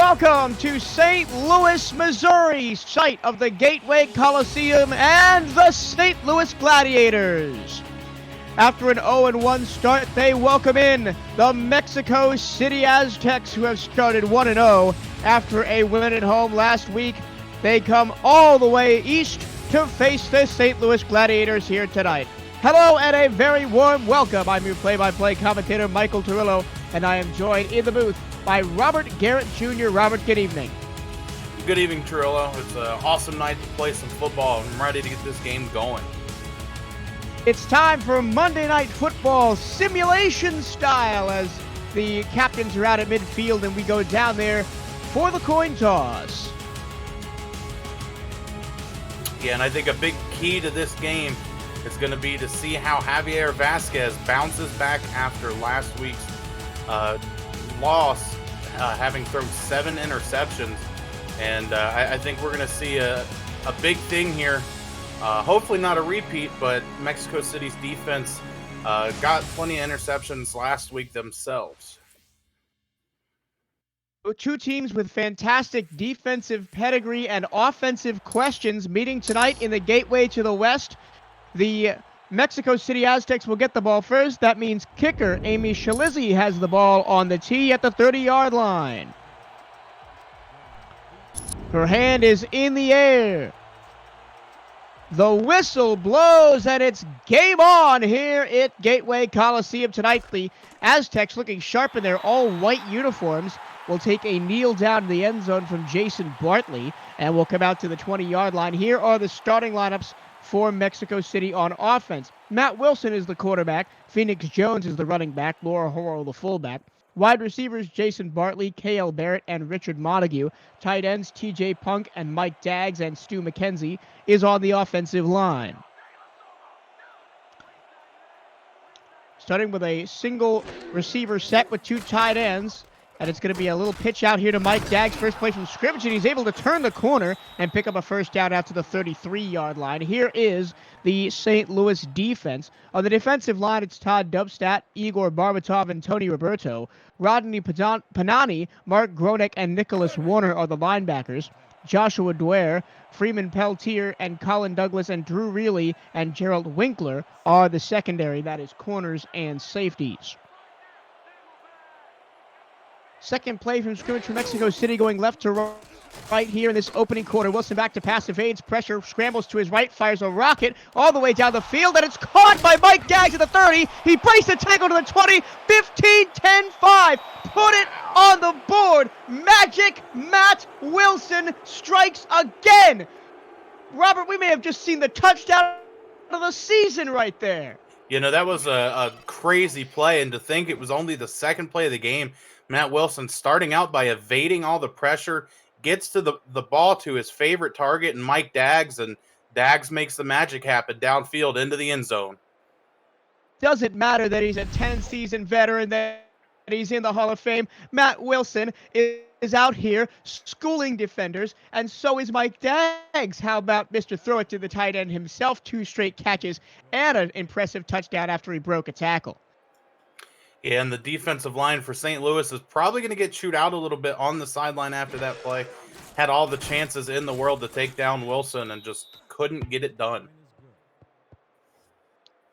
Welcome to St. Louis, Missouri, site of the Gateway Coliseum and the St. Louis Gladiators. After an 0-1 start, they welcome in the Mexico City Aztecs, who have started 1-0 after a win at home last week. They come all the way east to face the St. Louis Gladiators here tonight. Hello and a very warm welcome. I'm your play-by-play commentator, Michael Turillo, and I am joined in the booth by Robert Garrett Jr. Robert, good evening. Good evening, Turillo. It's an awesome night to play some football. I'm ready to get this game going. It's time for Monday Night Football simulation style as the captains are out at midfield and we go down there for the coin toss. Yeah, and I think a big key to this game is going to be to see how Javier Vasquez bounces back after last week's loss, having thrown 7 interceptions. And I think we're going to see a big thing here. Hopefully not a repeat, but Mexico City's defense got plenty of interceptions last week themselves. Two teams with fantastic defensive pedigree and offensive questions meeting tonight in the gateway to the west. The Mexico City Aztecs will get the ball first. That means kicker Amy Shalizzi has the ball on the tee at the 30-yard line. Her hand is in the air. The whistle blows and it's game on here at Gateway Coliseum tonight. The Aztecs, looking sharp in their all-white uniforms, will take a kneel down to the end zone from Jason Bartley and will come out to the 20-yard line. Here are the starting lineups for Mexico City on offense. Matt Wilson is the quarterback. Phoenix Jones is the running back. Laura Horrell the fullback. Wide receivers, Jason Bartley, K.L. Barrett, and Richard Montague. Tight ends, T.J. Punk and Mike Daggs, and Stu McKenzie is on the offensive line. Starting with a single receiver set with 2 tight ends. And it's going to be a little pitch out here to Mike Daggs. First play from scrimmage, and he's able to turn the corner and pick up a first down out to the 33-yard line. Here is the St. Louis defense. On the defensive line, it's Todd Dubstat, Igor Barbatov, and Tony Roberto. Rodney Panani, Mark Gronek, and Nicholas Warner are the linebackers. Joshua Dwyer, Freeman Peltier, and Colin Douglas, and Drew Reilly, and Gerald Winkler are the secondary. That is corners and safeties. Second play from scrimmage for Mexico City, going left to right here in this opening quarter. Wilson back to pass, evades pressure, scrambles to his right, fires a rocket all the way down the field, and it's caught by Mike Daggs at the 30. He breaks the tackle to the 20, 15, 10, 5. Put it on the board. Magic Matt Wilson strikes again. Robert, we may have just seen the touchdown of the season right there. You know, that was a crazy play, and to think it was only the second play of the game. Matt Wilson starting out by evading all the pressure, gets to the ball to his favorite target, and Mike Daggs, and Daggs makes the magic happen downfield into the end zone. Doesn't matter that he's a 10-season veteran, that he's in the Hall of Fame. Matt Wilson is out here schooling defenders, and so is Mike Daggs. How about Mr. Throw It to the tight end himself, 2 straight catches, and an impressive touchdown after he broke a tackle. Yeah, and the defensive line for St. Louis is probably going to get chewed out a little bit on the sideline after that play. Had all the chances in the world to take down Wilson and just couldn't get it done.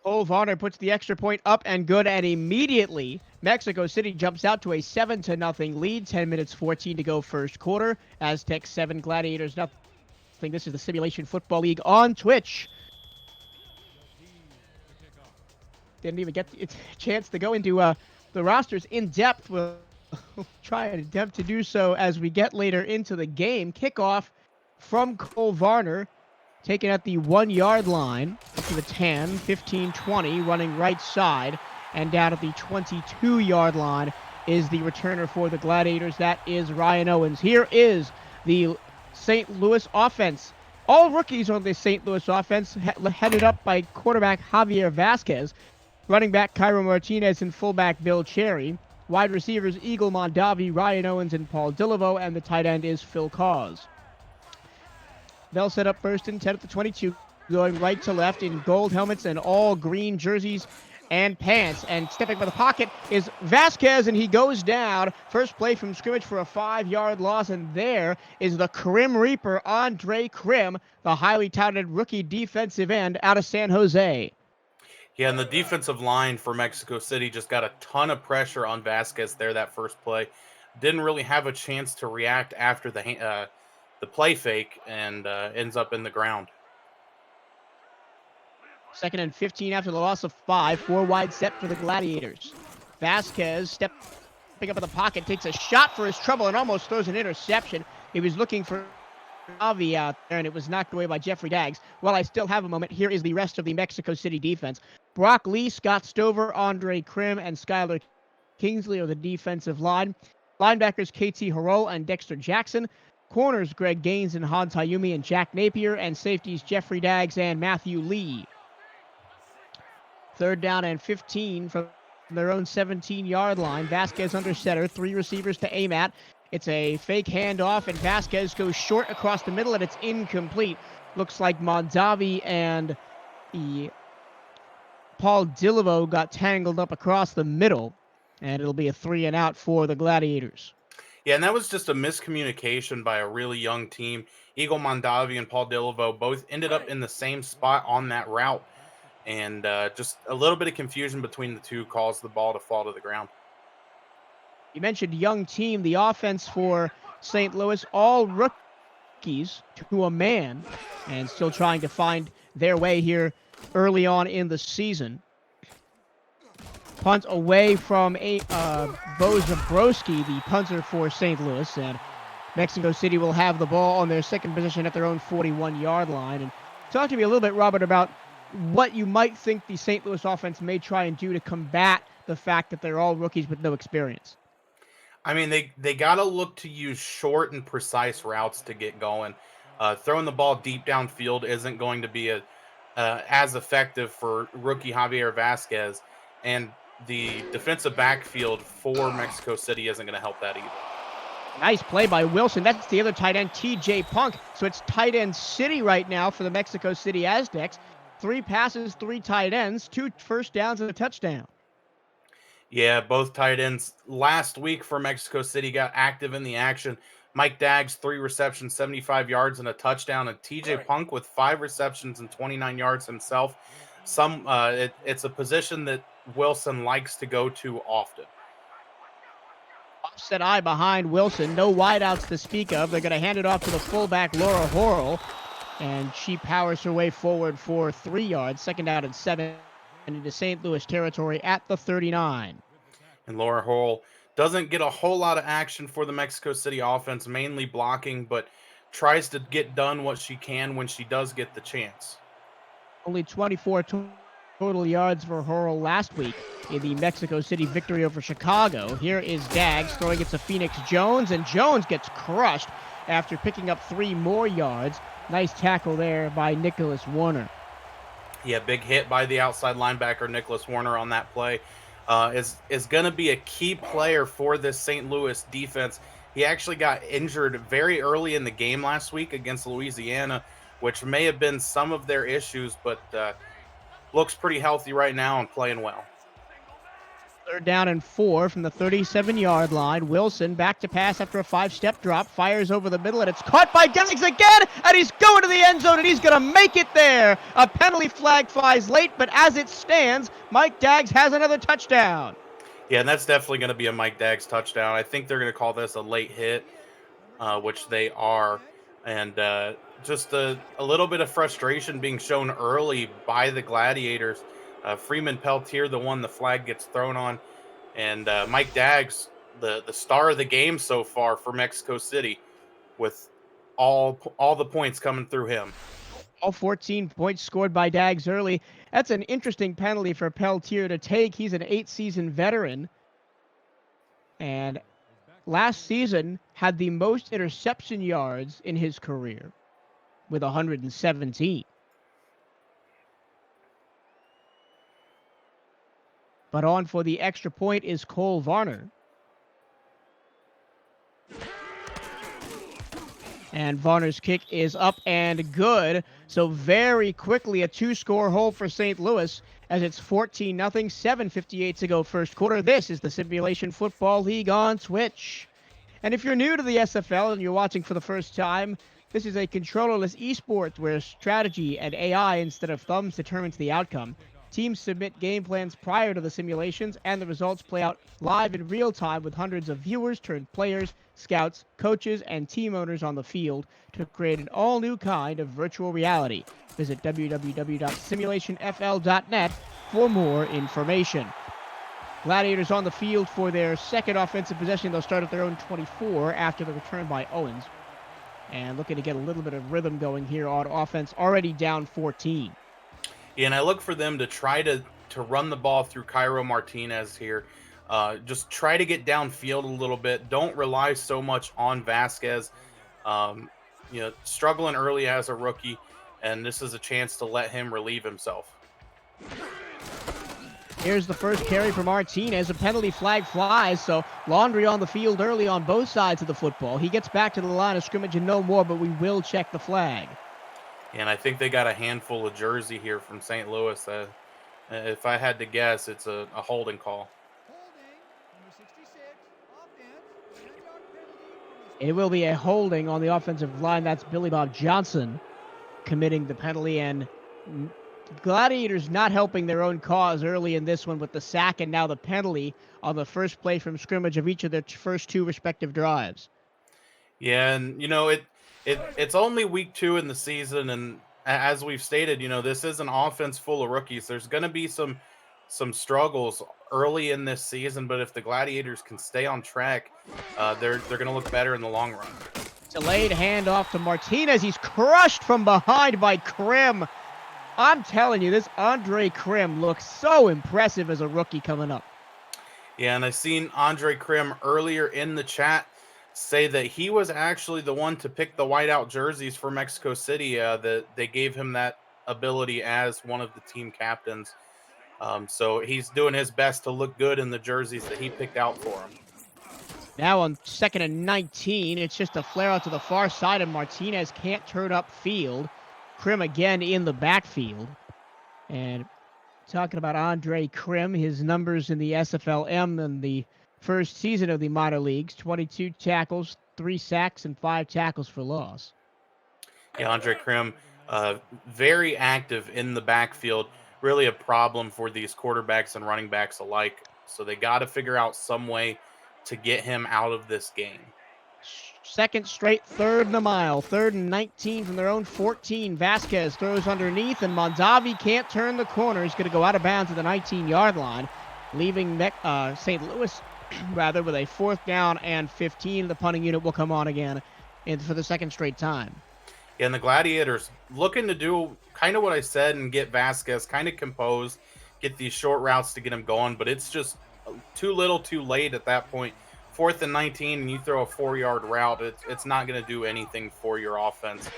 Cole Varner puts the extra point up and good, and immediately Mexico City jumps out to a 7-0 lead. 10 minutes 14 to go first quarter. Aztecs 7, Gladiators nothing. This is the Simulation Football League on Twitch. Didn't even get a chance to go into the rosters in depth. We'll try and attempt to do so as we get later into the game. Kickoff from Cole Varner, taken at the 1-yard line to the 10, 15, 20, running right side. And down at the 22-yard line is the returner for the Gladiators. That is Ryan Owens. Here is the St. Louis offense. All rookies on the St. Louis offense, headed up by quarterback Javier Vasquez. Running back Cairo Martinez and fullback Bill Cherry. Wide receivers Eagle Mondavi, Ryan Owens, and Paul Dilivo, and the tight end is Phil Cause. They'll set up first and 10 at the 22, going right to left in gold helmets and all green jerseys and pants. And stepping by the pocket is Vasquez, and he goes down. First play from scrimmage for a 5-yard loss, and there is the Crim Reaper, Andre Crim, the highly touted rookie defensive end out of San Jose. Yeah, and the defensive line for Mexico City just got a ton of pressure on Vasquez there that first play. Didn't really have a chance to react after the play fake, and ends up in the ground. 2nd and 15 after the loss of 5. 4 wide set for the Gladiators. Vasquez stepping up in the pocket, takes a shot for his trouble and almost throws an interception. He was looking for Avi out there, and it was knocked away by Jeffrey Daggs. While I still have a moment, here is the rest of the Mexico City defense. Brock Lee, Scott Stover, Andre Crim, and Skylar Kingsley are the defensive line. Linebackers KT Harrell and Dexter Jackson. Corners Greg Gaines and Hans Hayumi and Jack Napier. And safeties Jeffrey Daggs and Matthew Lee. 3rd down and 15 from their own 17-yard line. Vasquez under center, 3 receivers to aim at. It's a fake handoff, and Vasquez goes short across the middle, and it's incomplete. Looks like Mondavi and Paul Dilivo got tangled up across the middle, and it'll be a 3 and out for the Gladiators. Yeah, and that was just a miscommunication by a really young team. Eagle Mondavi and Paul Dilivo both ended up in the same spot on that route, and just a little bit of confusion between the two caused the ball to fall to the ground. You mentioned young team. The offense for St. Louis, all rookies to a man, and still trying to find their way here early on in the season. Punt away from Bo Zabrowski, the punter for St. Louis, and Mexico City will have the ball on their second position at their own 41-yard line. And talk to me a little bit, Robert, about what you might think the St. Louis offense may try and do to combat the fact that they're all rookies with no experience. I mean, they got to look to use short and precise routes to get going. Throwing the ball deep downfield isn't going to be as effective for rookie Javier Vasquez, and the defensive backfield for Mexico City isn't going to help that either. Nice play by Wilson. That's the other tight end, TJ Punk. So it's tight end city right now for the Mexico City Aztecs. 3 passes, 3 tight ends, 2 first downs, and a touchdown. Yeah, both tight ends last week for Mexico City got active in the action. Mike Daggs, 3 receptions, 75 yards, and a touchdown. And TJ Punk with 5 receptions and 29 yards himself. It's a position that Wilson likes to go to often. Offset eye behind Wilson. No wideouts to speak of. They're going to hand it off to the fullback, Laura Horrell. And she powers her way forward for 3 yards. 2nd down and 7 into St. Louis territory at the 39. And Laura Horrell doesn't get a whole lot of action for the Mexico City offense, mainly blocking, but tries to get done what she can when she does get the chance. Only 24 total yards for Horrell last week in the Mexico City victory over Chicago. Here is Daggs throwing it to Phoenix Jones, and Jones gets crushed after picking up 3 more yards. Nice tackle there by Nicholas Warner. Yeah, big hit by the outside linebacker, Nicholas Warner, on that play. Is going to be a key player for this St. Louis defense. He actually got injured very early in the game last week against Louisiana, which may have been some of their issues, but looks pretty healthy right now and playing well. 3rd down and 4 from the 37-yard line. Wilson back to pass after a 5-step drop, fires over the middle, and it's caught by Daggs again, and he's going to the end zone, and he's going to make it there. A penalty flag flies late, but as it stands, Mike Daggs has another touchdown. Yeah, and that's definitely going to be a Mike Daggs touchdown. I think they're going to call this a late hit, which they are, and just a little bit of frustration being shown early by the Gladiators. Freeman Peltier, the one the flag gets thrown on, and Mike Daggs, the star of the game so far for Mexico City, with all the points coming through him. All 14 points scored by Daggs early. That's an interesting penalty for Peltier to take. He's an 8-season veteran, and last season had the most interception yards in his career with 117. But on for the extra point is Cole Varner. And Varner's kick is up and good. So very quickly, a 2-score hole for St. Louis as it's 14-0, 7:58 to go first quarter. This is the Simulation Football League on Twitch. And if you're new to the SFL and you're watching for the first time, this is a controllerless esport where strategy and AI instead of thumbs determines the outcome. Teams submit game plans prior to the simulations, and the results play out live in real time with hundreds of viewers turned players, scouts, coaches, and team owners on the field to create an all-new kind of virtual reality. Visit www.simulationfl.net for more information. Gladiators on the field for their second offensive possession. They'll start at their own 24 after the return by Owens. And looking to get a little bit of rhythm going here on offense, already down 14. Yeah, and I look for them to try to run the ball through Cairo Martinez here. Just try to get downfield a little bit. Don't rely so much on Vasquez. Struggling early as a rookie, and this is a chance to let him relieve himself. Here's the first carry for Martinez. A penalty flag flies, so Laundry on the field early on both sides of the football. He gets back to the line of scrimmage and no more, but we will check the flag. And I think they got a handful of jersey here from St. Louis. If I had to guess, it's a holding call. It will be a holding on the offensive line. That's Billy Bob Johnson committing the penalty, and Gladiators not helping their own cause early in this one with the sack and now the penalty on the first play from scrimmage of each of their first two respective drives. Yeah, and it's only week 2 in the season, and as we've stated, this is an offense full of rookies. There's going to be some struggles early in this season, but if the Gladiators can stay on track, they're going to look better in the long run. Delayed handoff to Martinez. He's crushed from behind by Krim. I'm telling you, this Andre Krim looks so impressive as a rookie coming up. Yeah, and I seen Andre Krim earlier in the chat say that he was actually the one to pick the whiteout jerseys for Mexico City. That they gave him that ability as one of the team captains. So he's doing his best to look good in the jerseys that he picked out for him. Now on 2nd and 19, it's just a flare out to the far side, and Martinez can't turn up field. Krim again in the backfield. And talking about Andre Krim, his numbers in the SFLM in the first season of the minor leagues, 22 tackles, 3 sacks, and 5 tackles for loss. Yeah, Andre Krim, very active in the backfield. Really a problem for these quarterbacks and running backs alike. So they got to figure out some way to get him out of this game. Second straight 3rd and a mile. 3rd and 19 from their own 14. Vasquez throws underneath, and Mondavi can't turn the corner. He's going to go out of bounds at the 19-yard line, leaving St. Louis rather with a 4th down and 15. The punting unit will come on again for the second straight time. Yeah, and the Gladiators looking to do kind of what I said and get Vasquez kind of composed, get these short routes to get him going, but it's just too little too late at that point. 4th and 19, and you throw a 4-yard route, it's not going to do anything for your offense.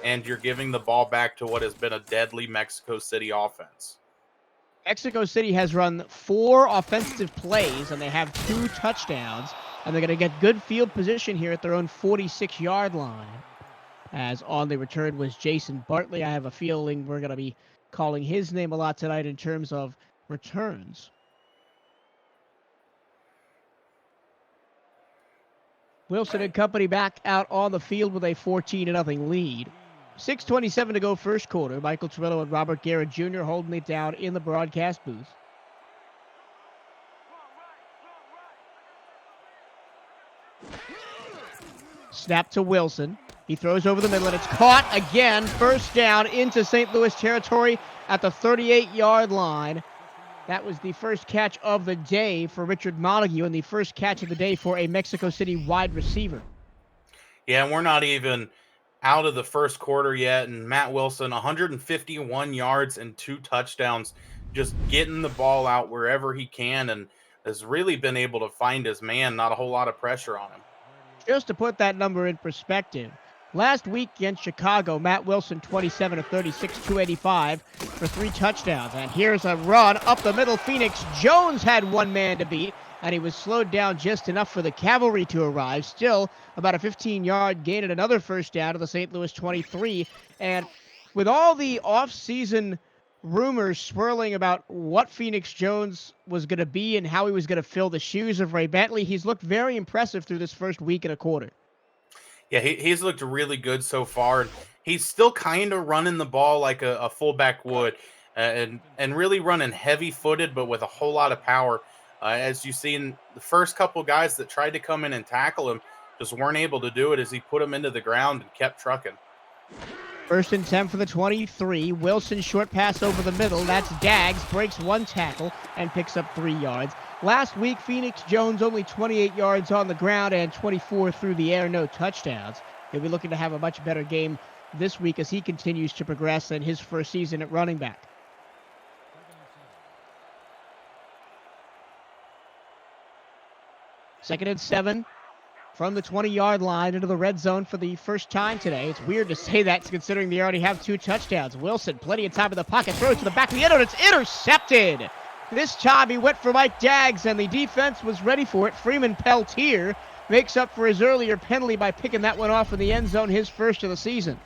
And you're giving the ball back to what has been a deadly Mexico City offense. Mexico City has run 4 offensive plays, and they have 2 touchdowns. And they're going to get good field position here at their own 46-yard line. As on the return was Jason Bartley. I have a feeling we're going to be calling his name a lot tonight in terms of returns. Wilson and company back out on the field with a 14-0 lead. 6:27 to go first quarter. Michael Torillo and Robert Garrett Jr. holding it down in the broadcast booth. Snap to Wilson. He throws over the middle, and it's caught again. First down into St. Louis territory at the 38-yard line. That was the first catch of the day for Richard Montague and the first catch of the day for a Mexico City wide receiver. Yeah, and we're not even out of the first quarter yet, and Matt Wilson, 151 yards and 2 touchdowns, just getting the ball out wherever he can, and has really been able to find his man. Not a whole lot of pressure on him. Just to put that number in perspective, last week against Chicago, Matt Wilson, 27 of 36, 285 for 3 touchdowns. And here's a run up the middle. Phoenix Jones had one man to beat, and he was slowed down just enough for the cavalry to arrive. Still about a 15-yard gain and another first down to the St. Louis 23. And with all the off-season rumors swirling about what Phoenix Jones was going to be and how he was going to fill the shoes of Ray Bentley. He's looked very impressive through this first week and a quarter. Yeah, he's looked really good so far, and he's still kind of running the ball like a fullback would, and really running heavy footed, but with a whole lot of power. As you've seen, the first couple guys that tried to come in and tackle him just weren't able to do it as he put him into the ground and kept trucking. 1st and 10 for the 23. Wilson short pass over the middle. That's Daggs. Breaks one tackle and picks up 3 yards. Last week, Phoenix Jones only 28 yards on the ground and 24 through the air. No touchdowns. He'll be looking to have a much better game this week as he continues to progress in his first season at running back. Second and 7 from the 20-yard line into the red zone for the first time today. It's weird to say that considering they already have 2 touchdowns. Wilson, plenty of time in the pocket, throws to the back of the end zone. It's intercepted. This time he went for Mike Daggs, and the defense was ready for it. Freeman Peltier makes up for his earlier penalty by picking that one off in the end zone, his first of the season.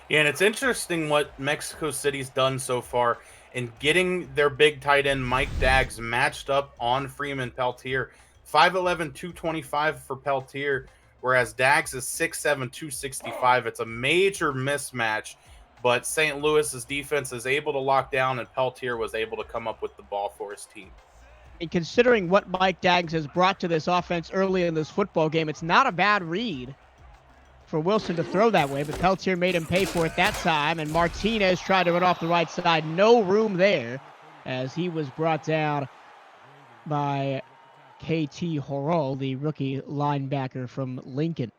Yeah, and it's interesting what Mexico City's done so far in getting their big tight end Mike Daggs matched up on Freeman Peltier. 5'11", 225 for Peltier, whereas Daggs is 6'7", 265. It's a major mismatch, but St. Louis's defense is able to lock down, and Peltier was able to come up with the ball for his team. And considering what Mike Daggs has brought to this offense early in this football game, it's not a bad read for Wilson to throw that way, but Peltier made him pay for it that time, and Martinez tried to run off the right side. No room there as he was brought down by KT Horo, the rookie linebacker from Lincoln.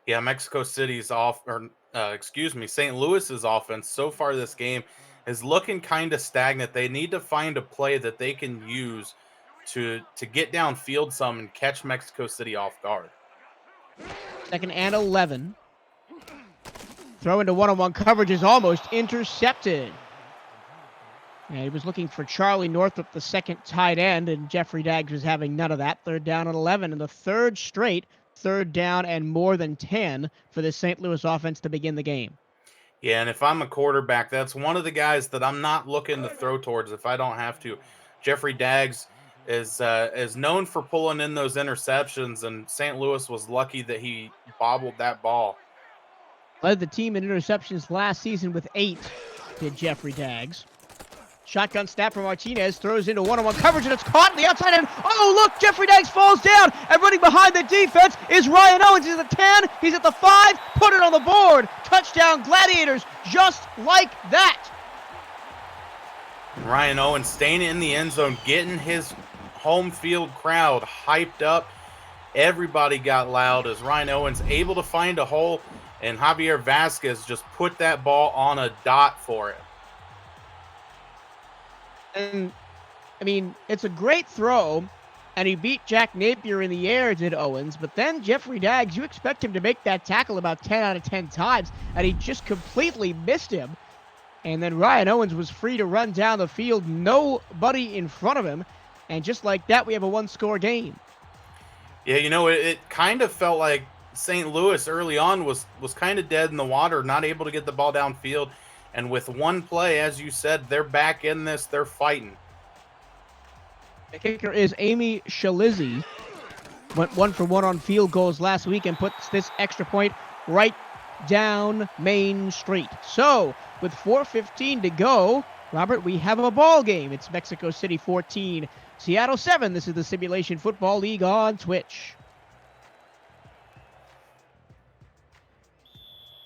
Yeah, Mexico City's St. Louis's offense so far this game is looking kind of stagnant. They need to find a play that they can use to get downfield some and catch Mexico City off guard. 2nd and 11. Throw into one-on-one coverage is almost intercepted. And he was looking for Charlie Northrup, the second tight end, and Jeffrey Daggs was having none of that. 3rd down and 11, and the third straight 3rd down and more than 10 for the St. Louis offense to begin the game. Yeah, and if I'm a quarterback, that's one of the guys that I'm not looking to throw towards if I don't have to. Jeffrey Daggs is known for pulling in those interceptions, and St. Louis was lucky that he bobbled that ball. Led the team in interceptions last season with 8, did Jeffrey Daggs. Shotgun snap from Martinez, throws into one-on-one coverage, and it's caught in the outside end. Oh, look, Jeffrey Daggs falls down, and running behind the defense is Ryan Owens. He's at the 10, he's at the 5, put it on the board. Touchdown, Gladiators, just like that. Ryan Owens staying in the end zone, getting his home field crowd hyped up. Everybody got loud as Ryan Owens able to find a hole, and Javier Vasquez just put that ball on a dot for it. And, I mean, it's a great throw, and he beat Jack Napier in the air, did Owens. But then Jeffrey Daggs, you expect him to make that tackle about 10 out of 10 times, and he just completely missed him. And then Ryan Owens was free to run down the field, nobody in front of him. And just like that, we have a 1-score game. Yeah, you know, it kind of felt like St. Louis early on was kind of dead in the water, not able to get the ball downfield. And with one play, as you said, they're back in this. They're fighting. The kicker is Amy Shalizzi. Went 1 for 1 on field goals last week and puts this extra point right down Main Street. So, with 4:15 to go, Robert, we have a ball game. It's Mexico City 14, Seattle 7. This is the Simulation Football League on Twitch.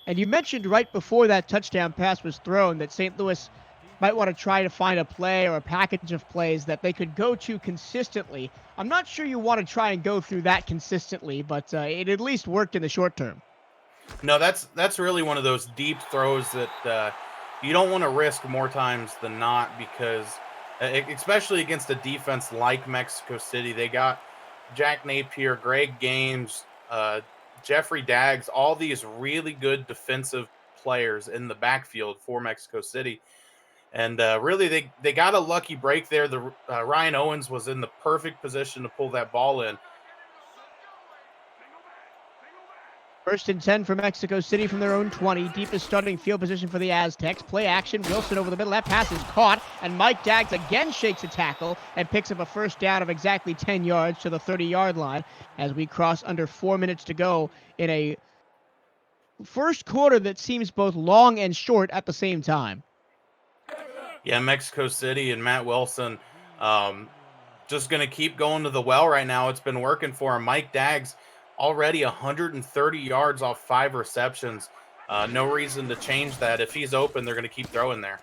And you mentioned right before that touchdown pass was thrown that St. Louis might want to try to find a play or a package of plays that they could go to consistently. I'm not sure you want to try and go through that consistently, but it at least worked in the short term. No, that's really one of those deep throws that you don't want to risk more times than not, because especially against a defense like Mexico City, they got Jack Napier, Greg Gaines, Jeffrey Daggs, all these really good defensive players in the backfield for Mexico City. And really, they got a lucky break there. The Ryan Owens was in the perfect position to pull that ball in. First and 10 for Mexico City from their own 20. Deepest starting field position for the Aztecs. Play action. Wilson over the middle. That pass is caught. And Mike Daggs again shakes a tackle and picks up a first down of exactly 10 yards to the 30-yard line as we cross under 4 minutes to go in a first quarter that seems both long and short at the same time. Yeah, Mexico City and Matt Wilson just going to keep going to the well right now. It's been working for him. Mike Daggs already 130 yards off 5 receptions. No reason to change that. If he's open, they're going to keep throwing there.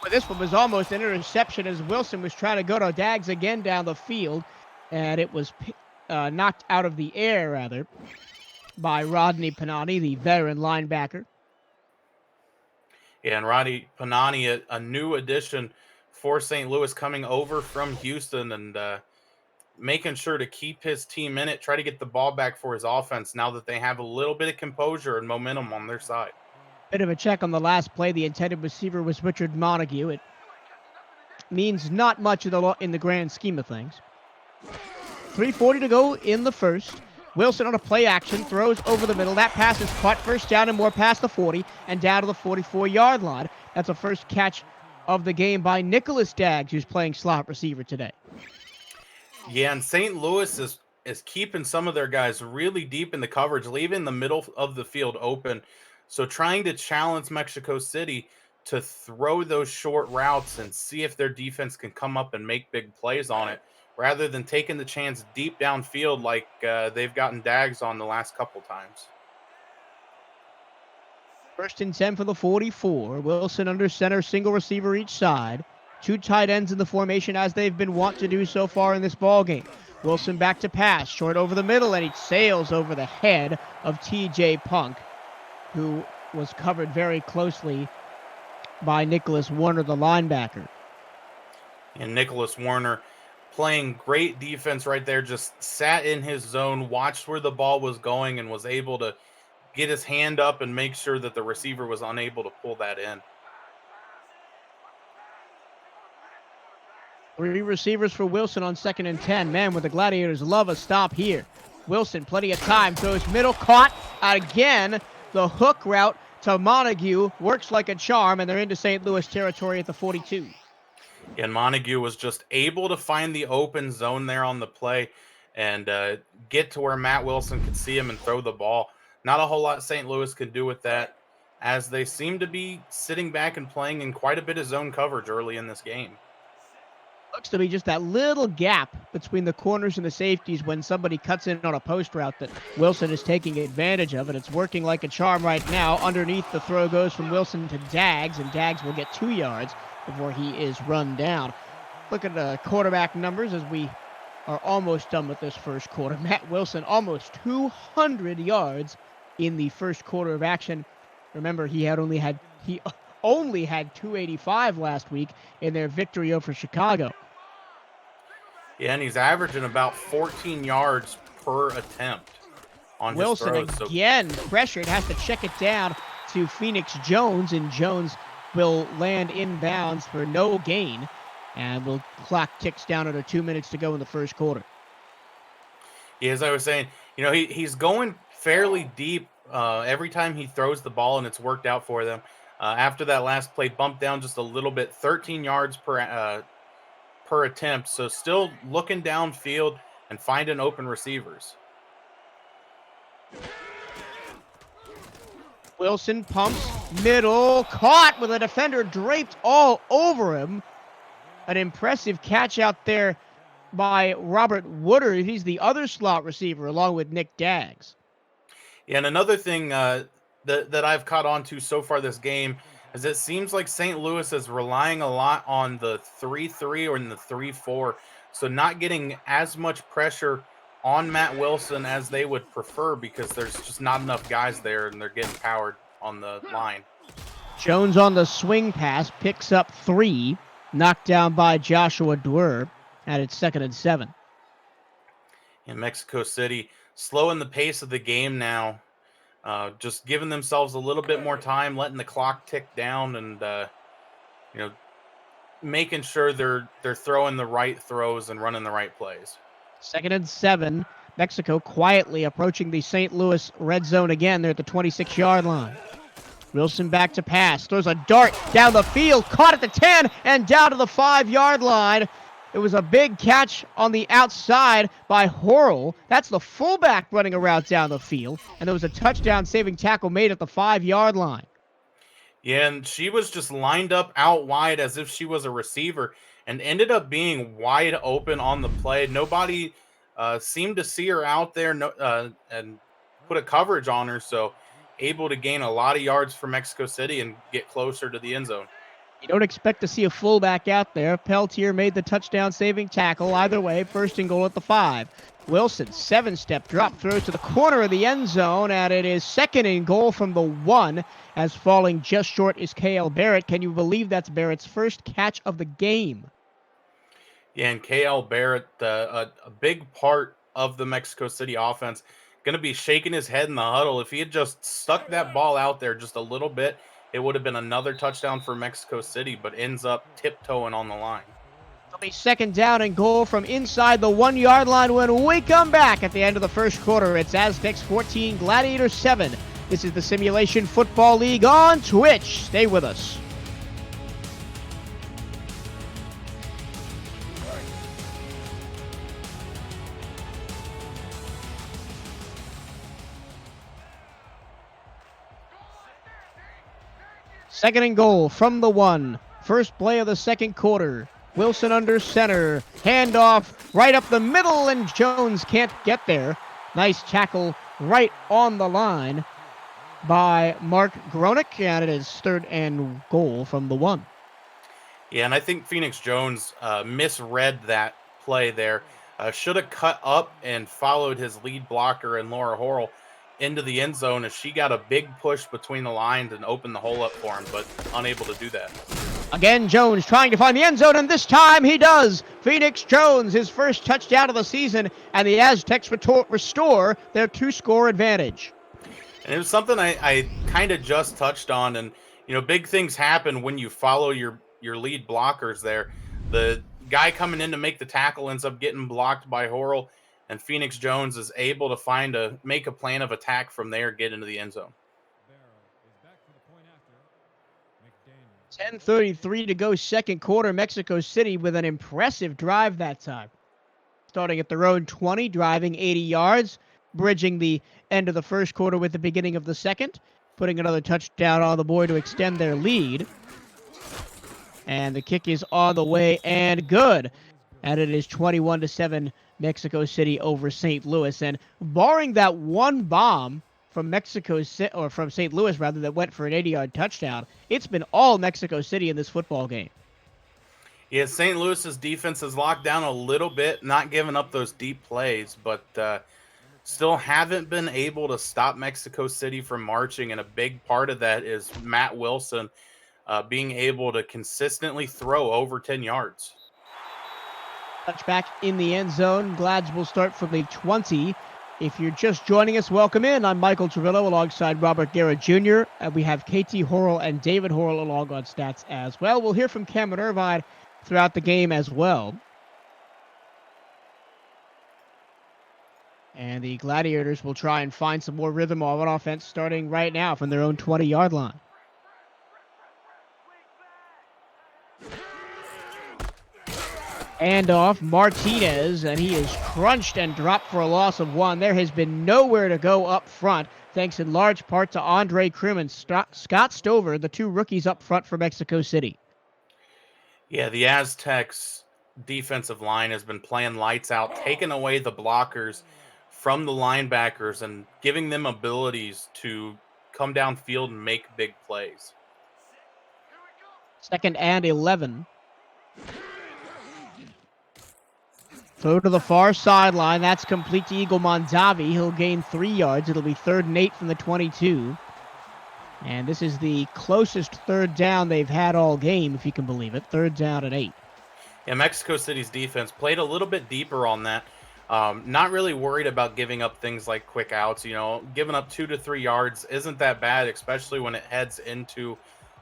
But this one was almost an interception as Wilson was trying to go to Daggs again down the field, and it was knocked out of the air, rather, by Rodney Panani, the veteran linebacker. Yeah, and Rodney Panani, a new addition for St. Louis, coming over from Houston and making sure to keep his team in it, try to get the ball back for his offense now that they have a little bit of composure and momentum on their side. Bit of a check on the last play. The intended receiver was Richard Montague. It means not much in the grand scheme of things. 3:40 to go in the first. Wilson on a play action, throws over the middle. That pass is caught, first down and more past the 40 and down to the 44-yard line. That's a first catch of the game by Nicholas Daggs, who's playing slot receiver today. Yeah, and St. Louis is keeping some of their guys really deep in the coverage, leaving the middle of the field open. So trying to challenge Mexico City to throw those short routes and see if their defense can come up and make big plays on it, rather than taking the chance deep downfield like they've gotten Daggs on the last couple times. First and 10 for the 44. Wilson under center, single receiver each side. 2 tight ends in the formation as they've been wont to do so far in this ballgame. Wilson back to pass, short over the middle, and he sails over the head of T.J. Punk, who was covered very closely by Nicholas Warner, the linebacker. And Nicholas Warner playing great defense right there, just sat in his zone, watched where the ball was going, and was able to get his hand up and make sure that the receiver was unable to pull that in. 3 receivers for Wilson on 2nd and 10. Man, would the Gladiators love a stop here. Wilson, plenty of time, throws middle, caught again. The hook route to Montague works like a charm, and they're into St. Louis territory at the 42. And Montague was just able to find the open zone there on the play and get to where Matt Wilson could see him and throw the ball. Not a whole lot St. Louis could do with that, as they seem to be sitting back and playing in quite a bit of zone coverage early in this game. Looks to be just that little gap between the corners and the safeties when somebody cuts in on a post route that Wilson is taking advantage of, and it's working like a charm right now. Underneath, the throw goes from Wilson to Daggs, and Daggs will get 2 yards before he is run down. Look at the quarterback numbers as we are almost done with this first quarter. Matt Wilson almost 200 yards in the first quarter of action. Remember, he only had 285 last week in their victory over Chicago. Yeah, and he's averaging about 14 yards per attempt on Wilson his throws. Again pressured, has to check it down to Phoenix Jones, and Jones will land inbounds for no gain, and the clock ticks down under 2 minutes to go in the first quarter. Yeah, as I was saying, he's going fairly deep every time he throws the ball, and it's worked out for them. After that last play, bumped down just a little bit, 13 yards per attempt. So still looking downfield and finding open receivers. Wilson pumps middle, caught with a defender draped all over him. An impressive catch out there by Robert Woodard. He's the other slot receiver along with Nick Daggs. Yeah, and another thing that I've caught on to so far this game is it seems like St. Louis is relying a lot on the 3-3 or in the 3-4, so not getting as much pressure on Matt Wilson as they would prefer because there's just not enough guys there and they're getting powered on the line. Jones on the swing pass picks up 3, knocked down by Joshua Dwyer, and it's 2nd and 7. In Mexico City, slowing the pace of the game now. Just giving themselves a little bit more time, letting the clock tick down, and making sure they're throwing the right throws and running the right plays. 2nd and 7. Mexico quietly approaching the St. Louis red zone again. They're at the 26-yard line. Wilson back to pass. Throws a dart down the field. Caught at the 10 and down to the 5-yard line. It was a big catch on the outside by Horrell. That's the fullback running a route down the field. And there was a touchdown-saving tackle made at the 5-yard line. Yeah, and she was just lined up out wide as if she was a receiver and ended up being wide open on the play. Nobody seemed to see her out there and put a coverage on her, so able to gain a lot of yards for Mexico City and get closer to the end zone. You don't expect to see a fullback out there. Peltier made the touchdown-saving tackle. Either way, 1st and goal at the 5. Wilson, 7-step drop, throws to the corner of the end zone, and it is 2nd and goal from the 1, as falling just short is KL Barrett. Can you believe that's Barrett's first catch of the game? Yeah, and KL Barrett, a big part of the Mexico City offense, going to be shaking his head in the huddle. If he had just stuck that ball out there just a little bit, it would have been another touchdown for Mexico City, but ends up tiptoeing on the line. It'll be 2nd down and goal from inside the 1-yard line when we come back at the end of the first quarter. It's Aztecs 14, Gladiators 7. This is the Simulation Football League on Twitch. Stay with us. Second and goal from the 1. First play of the second quarter. Wilson under center. Handoff right up the middle, and Jones can't get there. Nice tackle right on the line by Mark Gronick, and it is 3rd and goal from the 1. Yeah, and I think Phoenix Jones misread that play there. Should have cut up and followed his lead blocker and Laura Horrell into the end zone as she got a big push between the lines and opened the hole up for him, but unable to do that. Again, Jones trying to find the end zone, and this time he does. Phoenix Jones, his first touchdown of the season, and the Aztecs restore their 2-score advantage. And it was something I kind of just touched on, and big things happen when you follow your lead blockers there. The guy coming in to make the tackle ends up getting blocked by Horrell, and Phoenix Jones is able to make a plan of attack from there, get into the end zone. 10:33 to go, second quarter. Mexico City with an impressive drive that time. Starting at their own 20, driving 80 yards, bridging the end of the first quarter with the beginning of the second, putting another touchdown on the board to extend their lead. And the kick is on the way and good. And it is 21-7 Mexico City over St. Louis. And barring that one bomb from from St. Louis rather, that went for an 80-yard touchdown, it's been all Mexico City in this football game. Yeah, St. Louis's defense is locked down a little bit, not giving up those deep plays, but still haven't been able to stop Mexico City from marching. And a big part of that is Matt Wilson being able to consistently throw over 10 yards. Touchback in the end zone. Glads will start from the 20. If you're just joining us, welcome in. I'm Michael Trevillo alongside Robert Garrett Jr. We have KT Horrell and David Horrell along on stats as well. We'll hear from Cameron Irvine throughout the game as well. And the Gladiators will try and find some more rhythm on offense starting right now from their own 20-yard line. And off Martinez, and he is crunched and dropped for a loss of 1. There has been nowhere to go up front, thanks in large part to Andre Krim and Scott Stover, the 2 rookies up front for Mexico City. Yeah, the Aztecs defensive line has been playing lights out, taking away the blockers from the linebackers and giving them abilities to come downfield and make big plays. 2nd and 11. Throw to the far sideline. That's complete to Eagle Mondavi. He'll gain 3 yards. It'll be 3rd and 8 from the 22. And this is the closest 3rd down they've had all game, if you can believe it. 3rd down and 8. Yeah, Mexico City's defense played a little bit deeper on that. Not really worried about giving up things like quick outs. Giving up 2 to 3 yards isn't that bad, especially when it heads into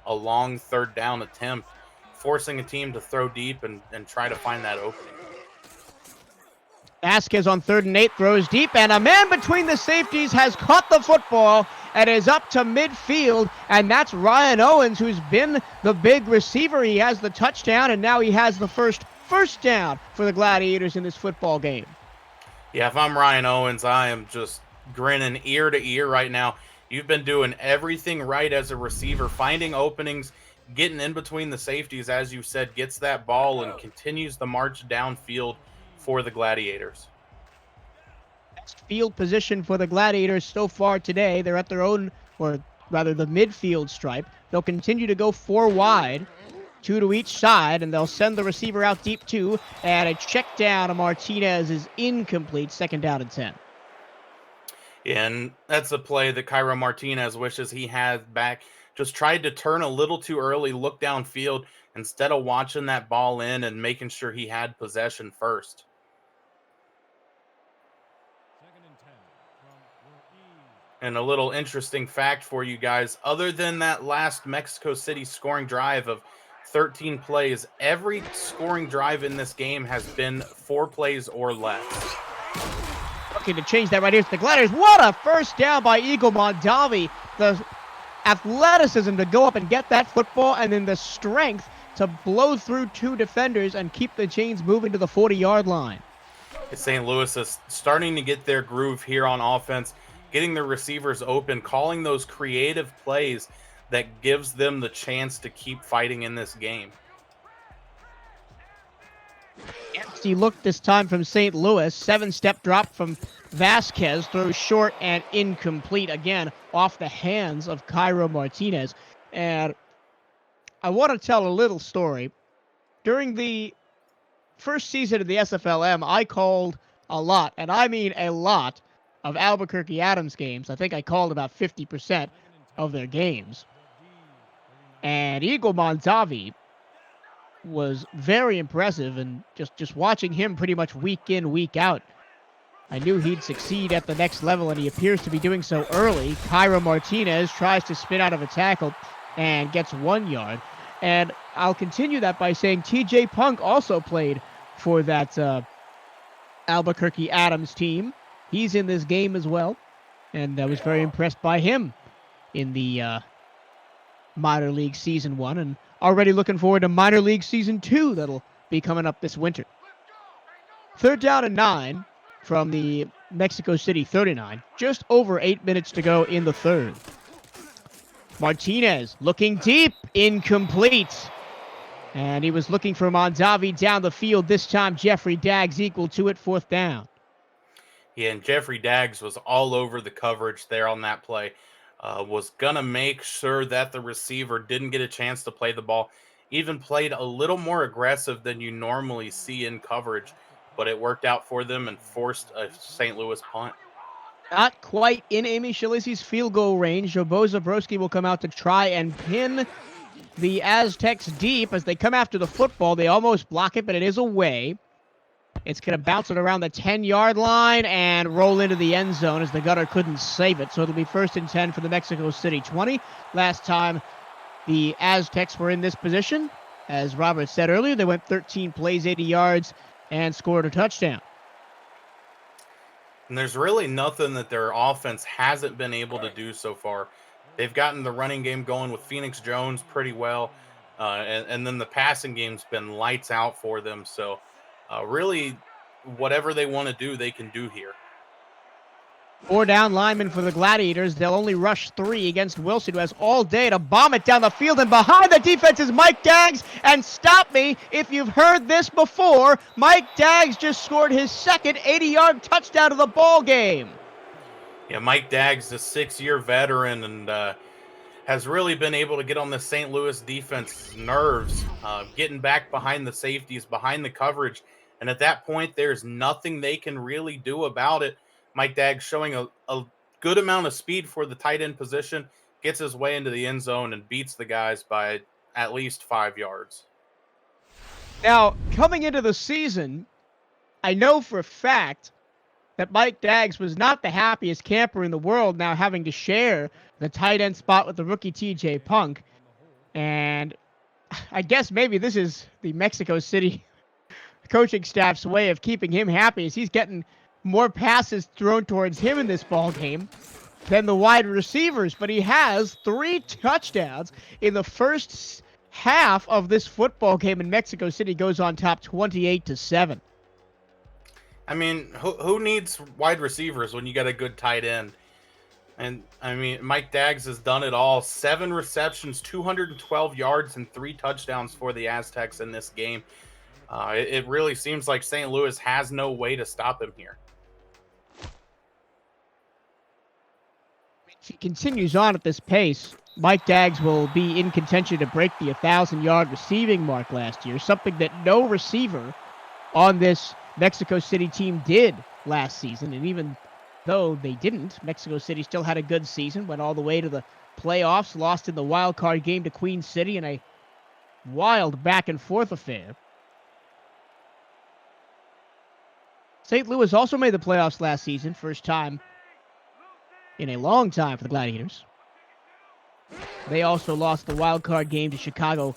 a long 3rd down attempt, forcing a team to throw deep and try to find that opening. Vasquez on 3rd and 8 throws deep, and a man between the safeties has caught the football and is up to midfield, and that's Ryan Owens, who's been the big receiver. He has the touchdown, and now he has the first down for the Gladiators in this football game. Yeah, if I'm Ryan Owens, I am just grinning ear to ear right now. You've been doing everything right as a receiver, finding openings, getting in between the safeties, as you said, gets that ball and continues the march downfield for the Gladiators. Best field position for the Gladiators so far today. They're at their own, or rather the midfield stripe. They'll continue to go 4 wide, 2 to each side, and they'll send the receiver out deep too, and a check down to Martinez is incomplete, 2nd down and 10. And that's a play that Cairo Martinez wishes he had back. Just tried to turn a little too early, look downfield, instead of watching that ball in and making sure he had possession first. And a little interesting fact for you guys, other than that last Mexico City scoring drive of 13 plays, every scoring drive in this game has been 4 plays or less. Looking to change that right here to the Gladiators. What a first down by Eagle Mondavi. The athleticism to go up and get that football, and then the strength to blow through 2 defenders and keep the chains moving to the 40-yard line. St. Louis is starting to get their groove here on offense, getting their receivers open, calling those creative plays that gives them the chance to keep fighting in this game. Empty look this time from St. Louis. 7-step drop from Vasquez. Throws short and incomplete. Again, off the hands of Cairo Martinez. And I want to tell a little story. During the first season of the SFLM, I called a lot, and I mean a lot, of Albuquerque Adams games. I think I called about 50% of their games. And Eagle Mondavi was very impressive, and just watching him pretty much week in, week out, I knew he'd succeed at the next level, and he appears to be doing so early. Cairo Martinez tries to spin out of a tackle and gets 1 yard. And I'll continue that by saying TJ Punk also played for that Albuquerque Adams team. He's in this game as well, and I was very impressed by him in the minor league season 1, and already looking forward to minor league season 2 that'll be coming up this winter. 3rd down and 9 from the Mexico City 39. Just over 8 minutes to go in the 3rd. Martinez looking deep, incomplete. And he was looking for Mondavi down the field. This time Jeffrey Daggs equal to it, 4th down. Yeah, and Jeffrey Daggs was all over the coverage there on that play. Was going to make sure that the receiver didn't get a chance to play the ball. Even played a little more aggressive than you normally see in coverage, but it worked out for them and forced a St. Louis punt. Not quite in Amy Shalizi's field goal range. Jobo Zabrowski will come out to try and pin the Aztecs deep as they come after the football. They almost block it, but it is away. It's going to bounce it around the 10-yard line and roll into the end zone as the gunner couldn't save it. So it'll be 1st and 10 for the Mexico City 20. Last time the Aztecs were in this position, as Robert said earlier, they went 13 plays, 80 yards, and scored a touchdown. And there's really nothing that their offense hasn't been able to do so far. They've gotten the running game going with Phoenix Jones pretty well, and then the passing game's been lights out for them. So really, whatever they want to do, they can do here. 4 down linemen for the Gladiators. They'll only rush 3 against Wilson, who has all day to bomb it down the field. And behind the defense is Mike Daggs. And stop me if you've heard this before. Mike Daggs just scored his 2nd 80-yard touchdown of the ball game. Yeah, Mike Daggs, a 6-year veteran, and has really been able to get on the St. Louis defense's nerves, getting back behind the safeties, behind the coverage. And at that point, there's nothing they can really do about it. Mike Daggs showing a good amount of speed for the tight end position, gets his way into the end zone and beats the guys by at least 5 yards. Now, coming into the season, I know for a fact that Mike Daggs was not the happiest camper in the world now having to share the tight end spot with the rookie TJ Punk. And I guess maybe this is the Mexico City coaching staff's way of keeping him happy is he's getting more passes thrown towards him in this ball game than the wide receivers, but he has 3 touchdowns in the first half of this football game, and Mexico City goes on top 28-7. I mean, who needs wide receivers when you got a good tight end? And I mean, Mike Daggs has done it all. 7 receptions, 212 yards, and 3 touchdowns for the Aztecs in this game. It really seems like St. Louis has no way to stop him here. If he continues on at this pace, Mike Daggs will be in contention to break the 1,000-yard receiving mark last year, something that no receiver on this Mexico City team did last season. And even though they didn't, Mexico City still had a good season, went all the way to the playoffs, lost in the wild card game to Queen City in a wild back-and-forth affair. St. Louis also made the playoffs last season, first time in a long time for the Gladiators. They also lost the wild card game to Chicago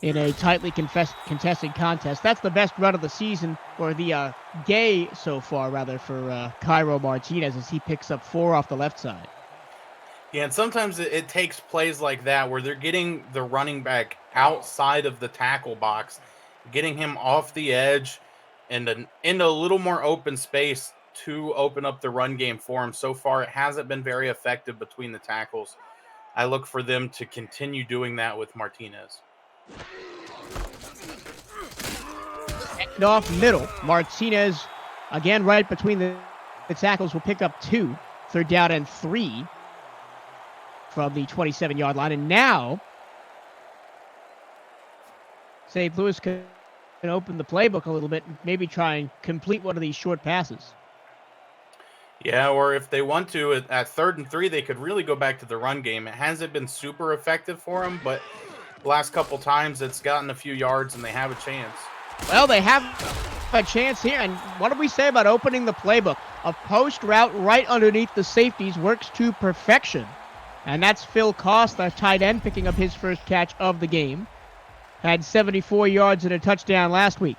in a tightly contested contest. That's the best run of the season, or the day so far, rather, for Cairo Martinez as he picks up 4 off the left side. Yeah, and sometimes it takes plays like that where they're getting the running back outside of the tackle box, getting him off the edge and into a little more open space to open up the run game for him. So far, it hasn't been very effective between the tackles. I look for them to continue doing that with Martinez. And off middle, Martinez, again right between the tackles, will pick up 2, 3rd down and 3 from the 27-yard line. And now, St. Louis can open the playbook a little bit and maybe try and complete one of these short passes. Yeah, or if they want to, at 3rd and 3, they could really go back to the run game. It hasn't been super effective for them, but the last couple times it's gotten a few yards and they have a chance. Well, they have a chance here, and what did we say about opening the playbook? A post route right underneath the safeties works to perfection, and that's Phil Koss, the tight end, picking up his first catch of the game. Had 74 yards and a touchdown last week.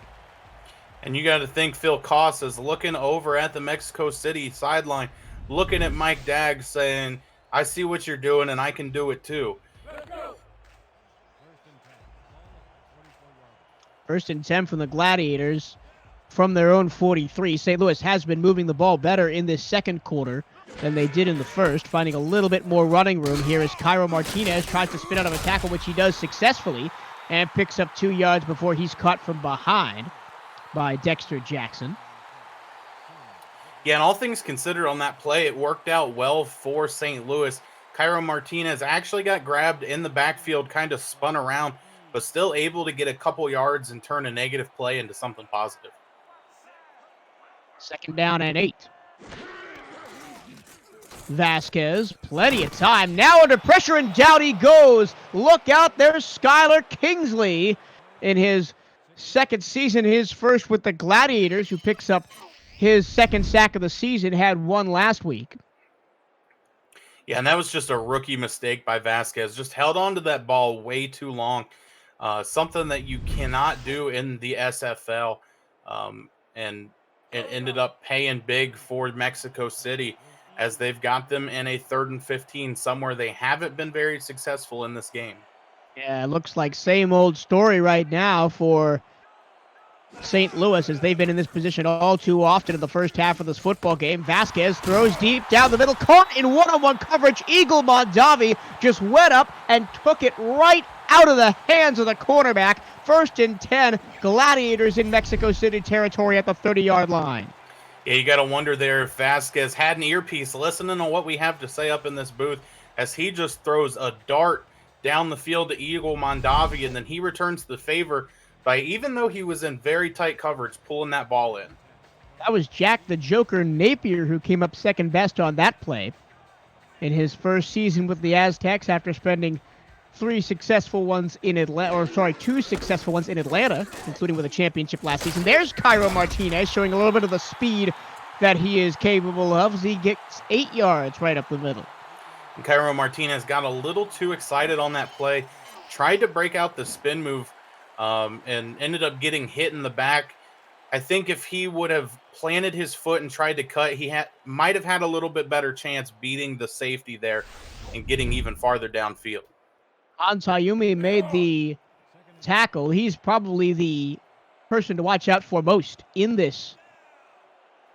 And you got to think Phil Koss is looking over at the Mexico City sideline, looking at Mike Daggs saying, I see what you're doing and I can do it too. First and 10 from the Gladiators from their own 43. St. Louis has been moving the ball better in this second quarter than they did in the first, finding a little bit more running room here as Cairo Martinez tries to spin out of a tackle, which he does successfully, and picks up 2 yards before he's caught from behind by Dexter Jackson. Yeah, and all things considered on that play, it worked out well for St. Louis. Cairo Martinez actually got grabbed in the backfield, kind of spun around, but still able to get a couple yards and turn a negative play into something positive. 2nd down and 8. Vasquez, plenty of time. Now under pressure, and down he goes. Look out, there's Skylar Kingsley in his second season, his first with the Gladiators, who picks up his 2nd sack of the season, had 1 last week. Yeah, and that was just a rookie mistake by Vasquez. Just held on to that ball way too long. Something that you cannot do in the SFL. And it ended up paying big for Mexico City as they've got them in a 3rd and 15 somewhere they haven't been very successful in this game. Yeah, it looks like same old story right now for St. Louis, as they've been in this position all too often in the first half of this football game. Vasquez throws deep down the middle, caught in one-on-one coverage. Eagle Mondavi just went up and took it right out of the hands of the cornerback. 1st and 10, Gladiators in Mexico City territory at the 30-yard line. Yeah, you got to wonder there if Vasquez had an earpiece listening to what we have to say up in this booth, as he just throws a dart down the field to Eagle Mondavi, and then he returns the favor by, even though he was in very tight coverage, pulling that ball in. That was Jack the Joker Napier who came up second best on that play in his first season with the Aztecs after spending 2 successful ones in Atlanta, including with a championship last season. There's Cairo Martinez showing a little bit of the speed that he is capable of as he gets 8 yards right up the middle. And Cairo Martinez got a little too excited on that play, tried to break out the spin move and ended up getting hit in the back. I think if he would have planted his foot and tried to cut, might have had a little bit better chance beating the safety there and getting even farther downfield. Antayumi made the tackle. He's probably the person to watch out for most in this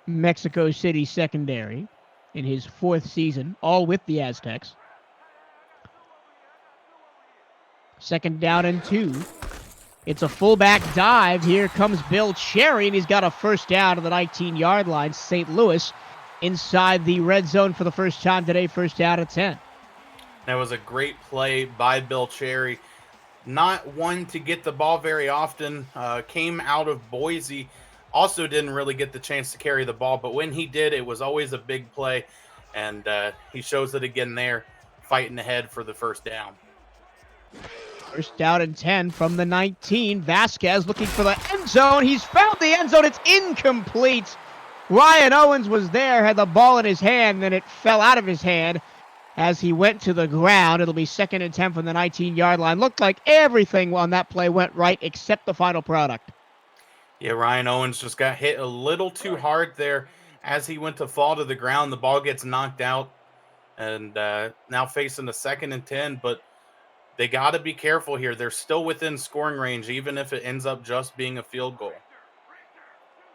Mexico City secondary in his 4th season, all with the Aztecs. 2nd down and 2. It's a fullback dive. Here comes Bill Cherry, and he's got a first down at the 19-yard line. St. Louis inside the red zone for the first time today, first down at 10. That was a great play by Bill Cherry. Not one to get the ball very often. Came out of Boise. Also didn't really get the chance to carry the ball, but when he did, it was always a big play. And he shows it again there, fighting ahead for the first down. First down and 10 from the 19. Vasquez looking for the end zone. He's found the end zone. It's incomplete. Ryan Owens was there, had the ball in his hand, then it fell out of his hand as he went to the ground. It'll be 2nd and 10 from the 19-yard line. Looked like everything on that play went right except the final product. Yeah, Ryan Owens just got hit a little too hard there. As he went to fall to the ground, the ball gets knocked out. And now facing the 2nd and 10, but they got to be careful here. They're still within scoring range, even if it ends up just being a field goal.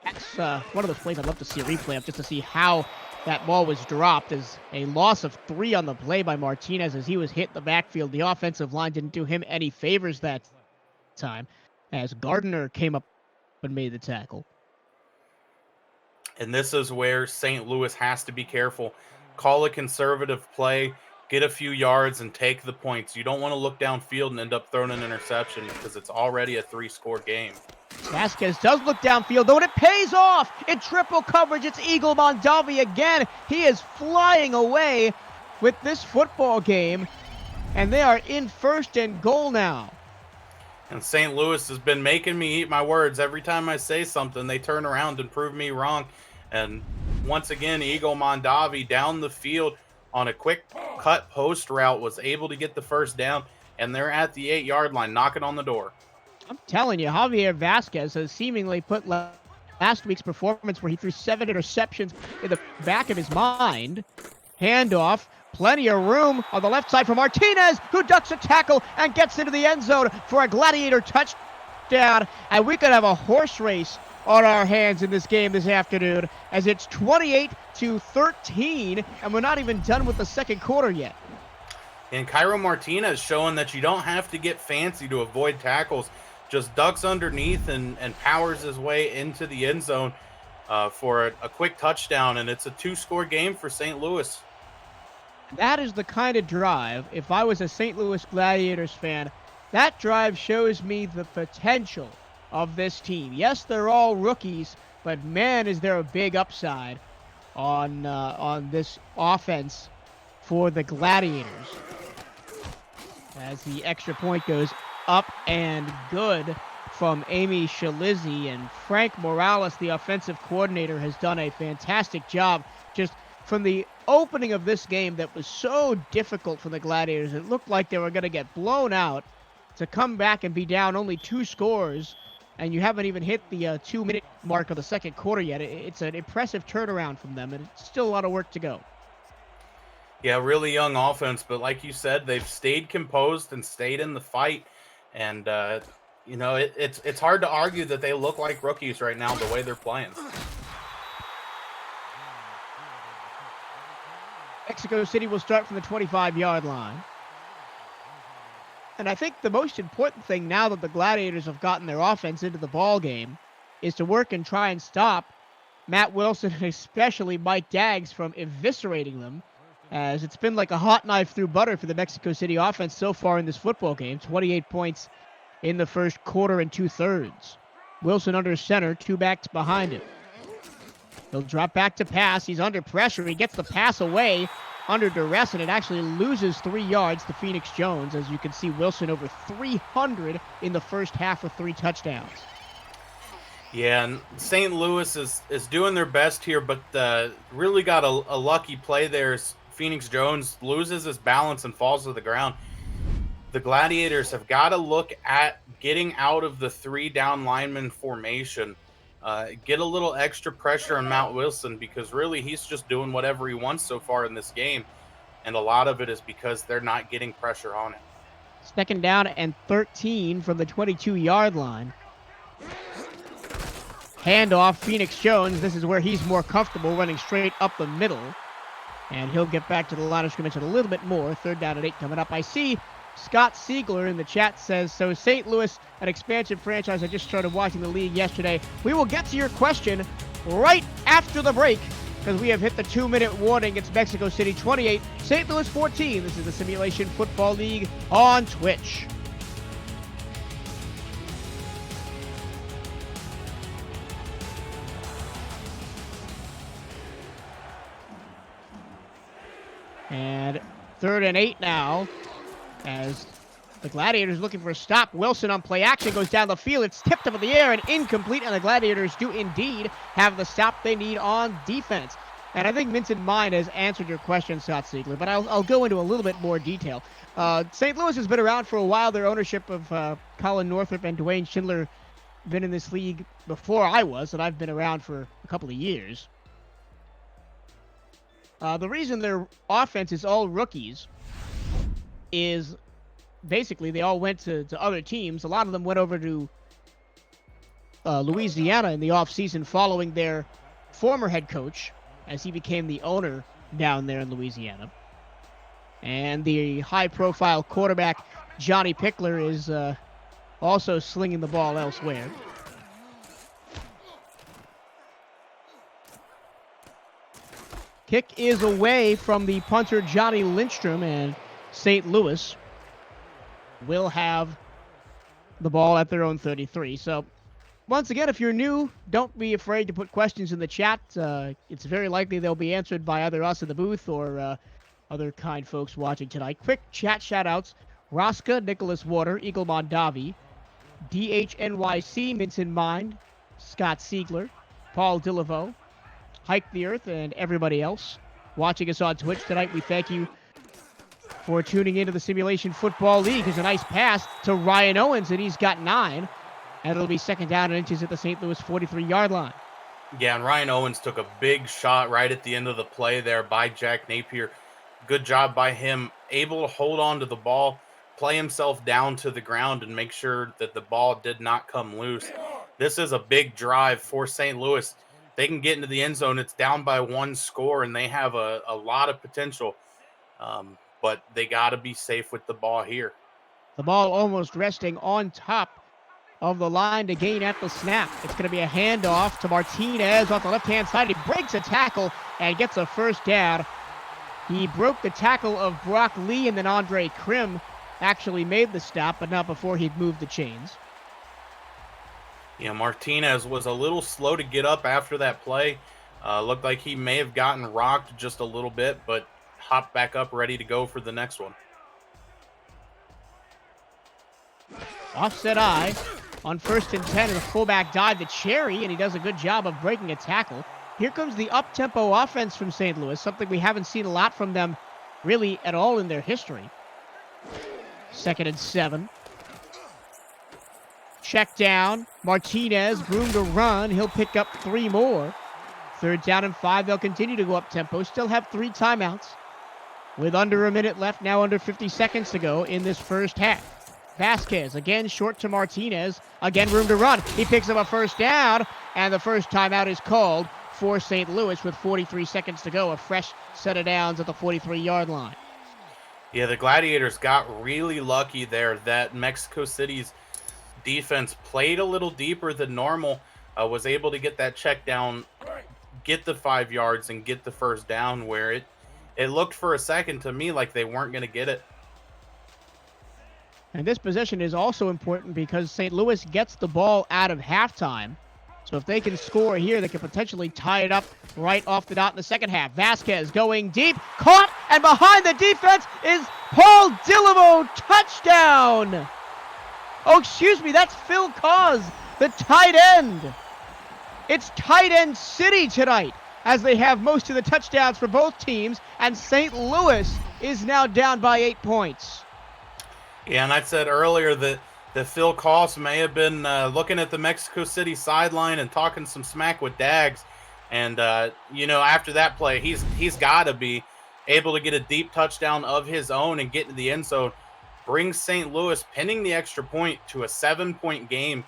That's one of those plays I'd love to see a replay of, just to see how that ball was dropped. As a loss of 3 on the play by Martinez as he was hit in the backfield. The offensive line didn't do him any favors that time, as Gardner came up and made the tackle. And this is where St. Louis has to be careful. Call a conservative play, get a few yards, and take the points. You don't want to look downfield and end up throwing an interception because it's already a 3-score game. Vasquez does look downfield, though, and it pays off. In triple coverage, it's Eagle Mondavi again. He is flying away with this football game, and they are in 1st and goal now. And St. Louis has been making me eat my words. Every time I say something, they turn around and prove me wrong. And once again, Eagle Mondavi down the field on a quick cut post route was able to get the first down, and they're at the 8-yard line, knocking on the door. I'm telling you, Javier Vasquez has seemingly put last week's performance where he threw 7 interceptions in the back of his mind. Handoff, plenty of room on the left side for Martinez, who ducks a tackle and gets into the end zone for a Gladiator touchdown. And we could have a horse race on our hands in this game this afternoon, as it's 28-13, and we're not even done with the 2nd quarter yet. And Cairo Martinez showing that you don't have to get fancy to avoid tackles. Just ducks underneath and powers his way into the end zone for a quick touchdown, and it's a 2-score game for St. Louis. That is the kind of drive, if I was a St. Louis Gladiators fan, that drive shows me the potential of this team. Yes, they're all rookies, but man, is there a big upside on this offense for the Gladiators. As the extra point goes up and good from Amy Shalizzi, and Frank Morales, the offensive coordinator, has done a fantastic job just from the opening of this game that was so difficult for the Gladiators. It looked like they were going to get blown out, to come back and be down only 2 scores, and you haven't even hit the 2-minute mark of the 2nd quarter yet. It's an impressive turnaround from them, and it's still a lot of work to go. Yeah, really young offense, but like you said, they've stayed composed and stayed in the fight. And, it's hard to argue that they look like rookies right now the way they're playing. Mexico City will start from the 25-yard line. And I think the most important thing now that the Gladiators have gotten their offense into the ball game is to work and try and stop Matt Wilson, and especially Mike Daggs, from eviscerating them, as it's been like a hot knife through butter for the Mexico City offense so far in this football game. 28 points in the 1st quarter and 2/3. Wilson under center, 2 backs behind him. He'll drop back to pass. He's under pressure. He gets the pass away under duress, and it actually loses 3 yards to Phoenix Jones. As you can see, Wilson over 300 in the first half with 3 touchdowns. Yeah, and St. Louis is doing their best here, but really got a lucky play there. Phoenix Jones loses his balance and falls to the ground. The Gladiators have got to look at getting out of the 3 down lineman formation. Get a little extra pressure on Mount Wilson, because really he's just doing whatever he wants so far in this game. And a lot of it is because they're not getting pressure on him. 2nd down and 13 from the 22-yard line. Handoff, Phoenix Jones. This is where he's more comfortable, running straight up the middle. And he'll get back to the line of scrimmage a little bit more. 3rd down and 8 coming up. I see Scott Siegler in the chat says, so St. Louis, an expansion franchise. I just started watching the league yesterday. We will get to your question right after the break, because we have hit the 2-minute warning. It's Mexico City 28, St. Louis 14. This is the Simulation Football League on Twitch. And 3rd and 8 now, as the Gladiators looking for a stop. Wilson on play action goes down the field. It's tipped up in the air and incomplete, and the Gladiators do indeed have the stop they need on defense. And I think Vincent Mine has answered your question, Scott Siegler, but I'll go into a little bit more detail. St. Louis has been around for a while. Their ownership of Colin Northrup and Dwayne Schindler been in this league before I was, and I've been around for a couple of years. The reason their offense is all rookies is basically they all went to other teams. A lot of them went over to Louisiana in the offseason following their former head coach, as he became the owner down there in Louisiana. And the high-profile quarterback, Johnny Pickler, is also slinging the ball elsewhere. Kick is away from the punter, Johnny Lindstrom, and St. Louis will have the ball at their own 33. So, once again, if you're new, don't be afraid to put questions in the chat. It's very likely they'll be answered by either us in the booth or other kind folks watching tonight. Quick chat shout-outs. Roska, Nicholas Water, Eagle Mondavi, DHNYC, Mince in Mind, Scott Siegler, Paul Dillevo, Hike the Earth, and everybody else watching us on Twitch tonight. We thank you for tuning into the Simulation Football League. There's a nice pass to Ryan Owens, and he's got 9. And it'll be 2nd down and inches at the St. Louis 43-yard line. Yeah, and Ryan Owens took a big shot right at the end of the play there by Jack Napier. Good job by him, able to hold on to the ball, play himself down to the ground, and make sure that the ball did not come loose. This is a big drive for St. Louis. They can get into the end zone. It's down by 1 score, and they have a lot of potential. But they got to be safe with the ball here. The ball almost resting on top of the line to gain at the snap. It's going to be a handoff to Martinez off the left-hand side. He breaks a tackle and gets a 1st down. He broke the tackle of Brock Lee, and then Andre Krim actually made the stop, but not before he'd moved the chains. Yeah, Martinez was a little slow to get up after that play. Looked like he may have gotten rocked just a little bit, but hopped back up ready to go for the next one. Offset eye on 1st and 10, and a fullback dive to Cherry, and he does a good job of breaking a tackle. Here comes the up-tempo offense from St. Louis, something we haven't seen a lot from them really at all in their history. 2nd and 7. Check down. Martinez, room to run. He'll pick up 3 more. 3rd down and 5. They'll continue to go up-tempo. Still have 3 timeouts. With under a minute left, now under 50 seconds to go in this first half. Vasquez, again short to Martinez. Again, room to run. He picks up a 1st down, and the first timeout is called for St. Louis with 43 seconds to go. A fresh set of downs at the 43-yard line. Yeah, the Gladiators got really lucky there that Mexico City's defense played a little deeper than normal, was able to get that check down, get the 5 yards, and get the 1st down, where it looked for a second to me like they weren't going to get it. And this possession is also important because St. Louis gets the ball out of halftime. So if they can score here, they can potentially tie it up right off the dot in the second half. Vasquez going deep, caught, and behind the defense is Paul Dillevo, touchdown! Oh, excuse me, that's Phil Cause, the tight end. It's tight end city tonight, as they have most of the touchdowns for both teams, and St. Louis is now down by 8 points. Yeah, and I said earlier that that Phil Koss may have been looking at the Mexico City sideline and talking some smack with Dags. And after that play, he's got to be able to get a deep touchdown of his own and get into the end zone, brings St. Louis pinning the extra point to a 7-point game,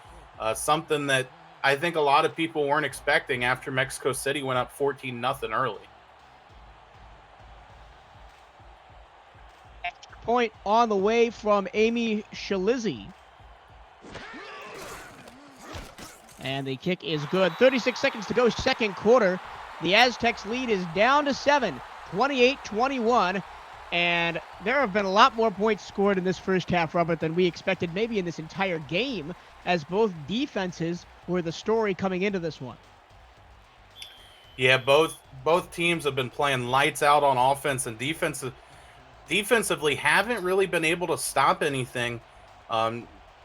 something that I think a lot of people weren't expecting after Mexico City went up 14-0 early. Extra point on the way from Amy Shalizzi. And the kick is good. 36 seconds to go, second quarter. The Aztecs lead is down to 7, 28-21. And there have been a lot more points scored in this first half, Robert, than we expected, maybe in this entire game, as both defenses were the story coming into this one. Yeah, both teams have been playing lights out on offense, and defensively haven't really been able to stop anything.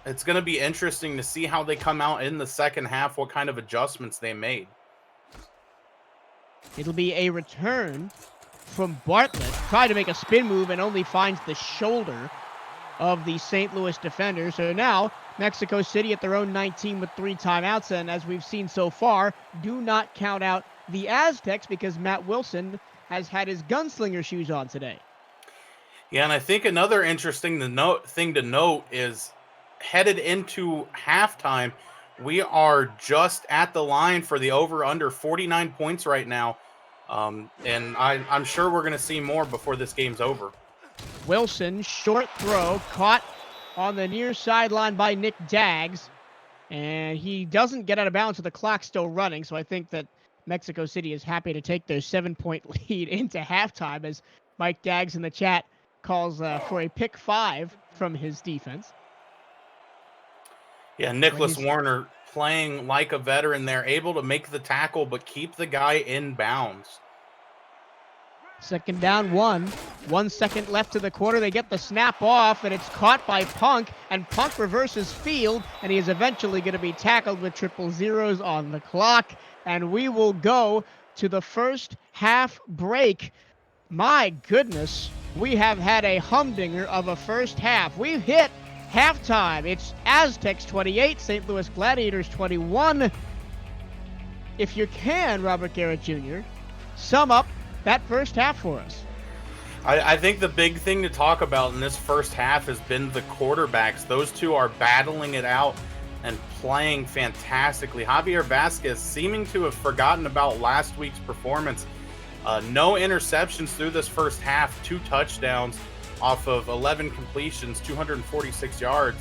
It's going to be interesting to see how they come out in the second half, what kind of adjustments they made. It'll be a return from Bartlett. Tried to make a spin move and only finds the shoulder of the St. Louis defender. So now Mexico City at their own 19 with 3 timeouts. And as we've seen so far, do not count out the Aztecs because Matt Wilson has had his gunslinger shoes on today. Yeah, and I think another interesting thing to note is headed into halftime, we are just at the line for the over-under 49 points right now. And I'm sure we're going to see more before this game's over. Wilson, short throw, caught on the near sideline by Nick Dags. And he doesn't get out of bounds, so the clock's still running. So I think that Mexico City is happy to take their 7-point lead into halftime as Mike Dags in the chat calls for a pick 5 from his defense. Yeah, Nicholas Warner playing like a veteran there, able to make the tackle but keep the guy in bounds. Second down, 1 second left to the quarter. They get the snap off, and it's caught by Punk, and Punk reverses field, and he is eventually going to be tackled with 000 on the clock, and we will go to the first half break. My goodness, we have had a humdinger of a first half. We've hit halftime. It's Aztecs 28, St. Louis Gladiators 21. If you can, Robert Garrett Jr., sum up that first half for us. I think the big thing to talk about in this first half has been the quarterbacks. Those two are battling it out and playing fantastically. Javier Vasquez seeming to have forgotten about last week's performance. No interceptions through this first half, 2 touchdowns off of 11 completions, 246 yards.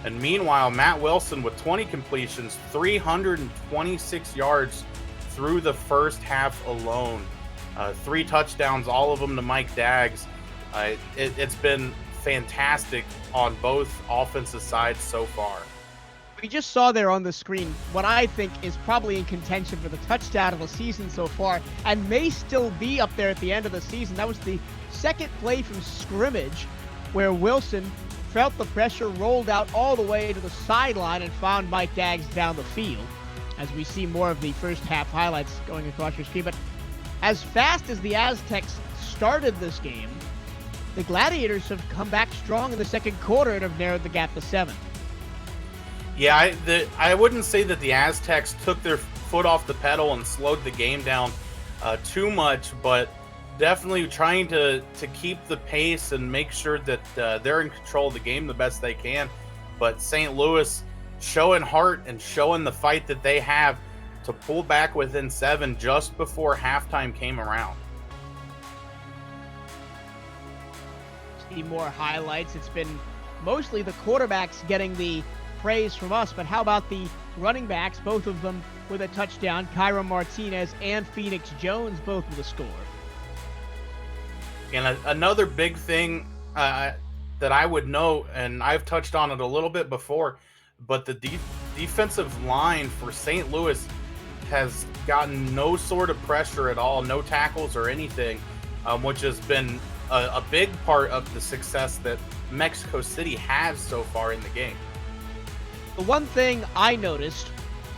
And meanwhile, Matt Wilson with 20 completions, 326 yards through the first half alone. 3 touchdowns, all of them to Mike Dags. It's been fantastic on both offensive sides so far. We just saw there on the screen what I think is probably in contention for the touchdown of the season so far, and may still be up there at the end of the season. That was the second play from scrimmage where Wilson felt the pressure, rolled out all the way to the sideline, and found Mike Dags down the field, as we see more of the first half highlights going across your screen. But as fast as the Aztecs started this game, the Gladiators have come back strong in the second quarter and have narrowed the gap to 7. Yeah, I wouldn't say that the Aztecs took their foot off the pedal and slowed the game down too much, but definitely trying to keep the pace and make sure that they're in control of the game the best they can. But St. Louis showing heart and showing the fight that they have to pull back within 7 just before halftime came around. See more highlights. It's been mostly the quarterbacks getting the praise from us, but how about the running backs, both of them with a touchdown? Kyra Martinez and Phoenix Jones both with a score. And another big thing that I would note, and I've touched on it a little bit before, but the defensive line for St. Louis has gotten no sort of pressure at all, no tackles or anything, which has been a big part of the success that Mexico City has so far in the game. The one thing I noticed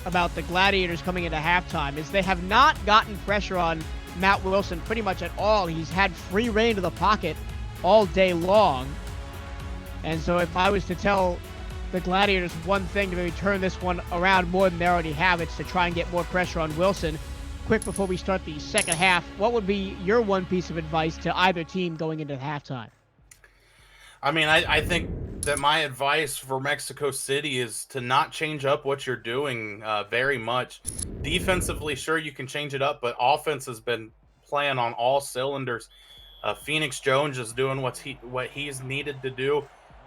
about the Gladiators coming into halftime is they have not gotten pressure on Matt Wilson pretty much at all. He's had free reign to the pocket all day long. And so if I was to tell the Gladiators one thing to maybe turn this one around more than they already have. It's to try and get more pressure on Wilson. Quick before we start the second half, what would be your one piece of advice to either team going into halftime? I mean, I think that my advice for Mexico City is to not change up what you're doing very much. Defensively, sure, you can change it up, but offense has been playing on all cylinders. Phoenix Jones is doing what he's needed to do,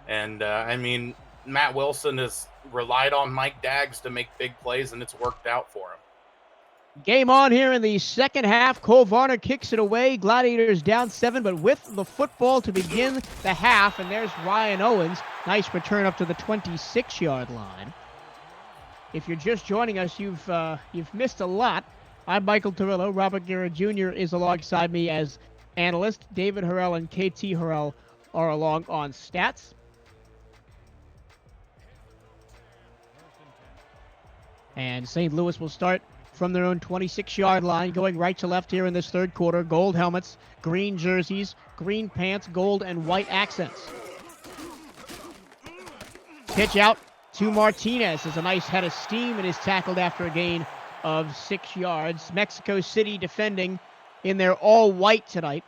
and I mean, Matt Wilson has relied on Mike Daggs to make big plays, and it's worked out for him. Game on here in the second half. Cole Varner kicks it away. Gladiators down 7, but with the football to begin the half. And there's Ryan Owens. Nice return up to the 26-yard line. If you're just joining us, you've missed a lot. I'm Michael Torillo. Robert Guerra Jr. is alongside me as analyst. David Harrell and KT Harrell are along on stats. And St. Louis will start from their own 26-yard line, going right to left here in this third quarter. Gold helmets, green jerseys, green pants, gold and white accents. Pitch out to Martinez as a nice head of steam and is tackled after a gain of 6 yards. Mexico City defending in their all-white tonight.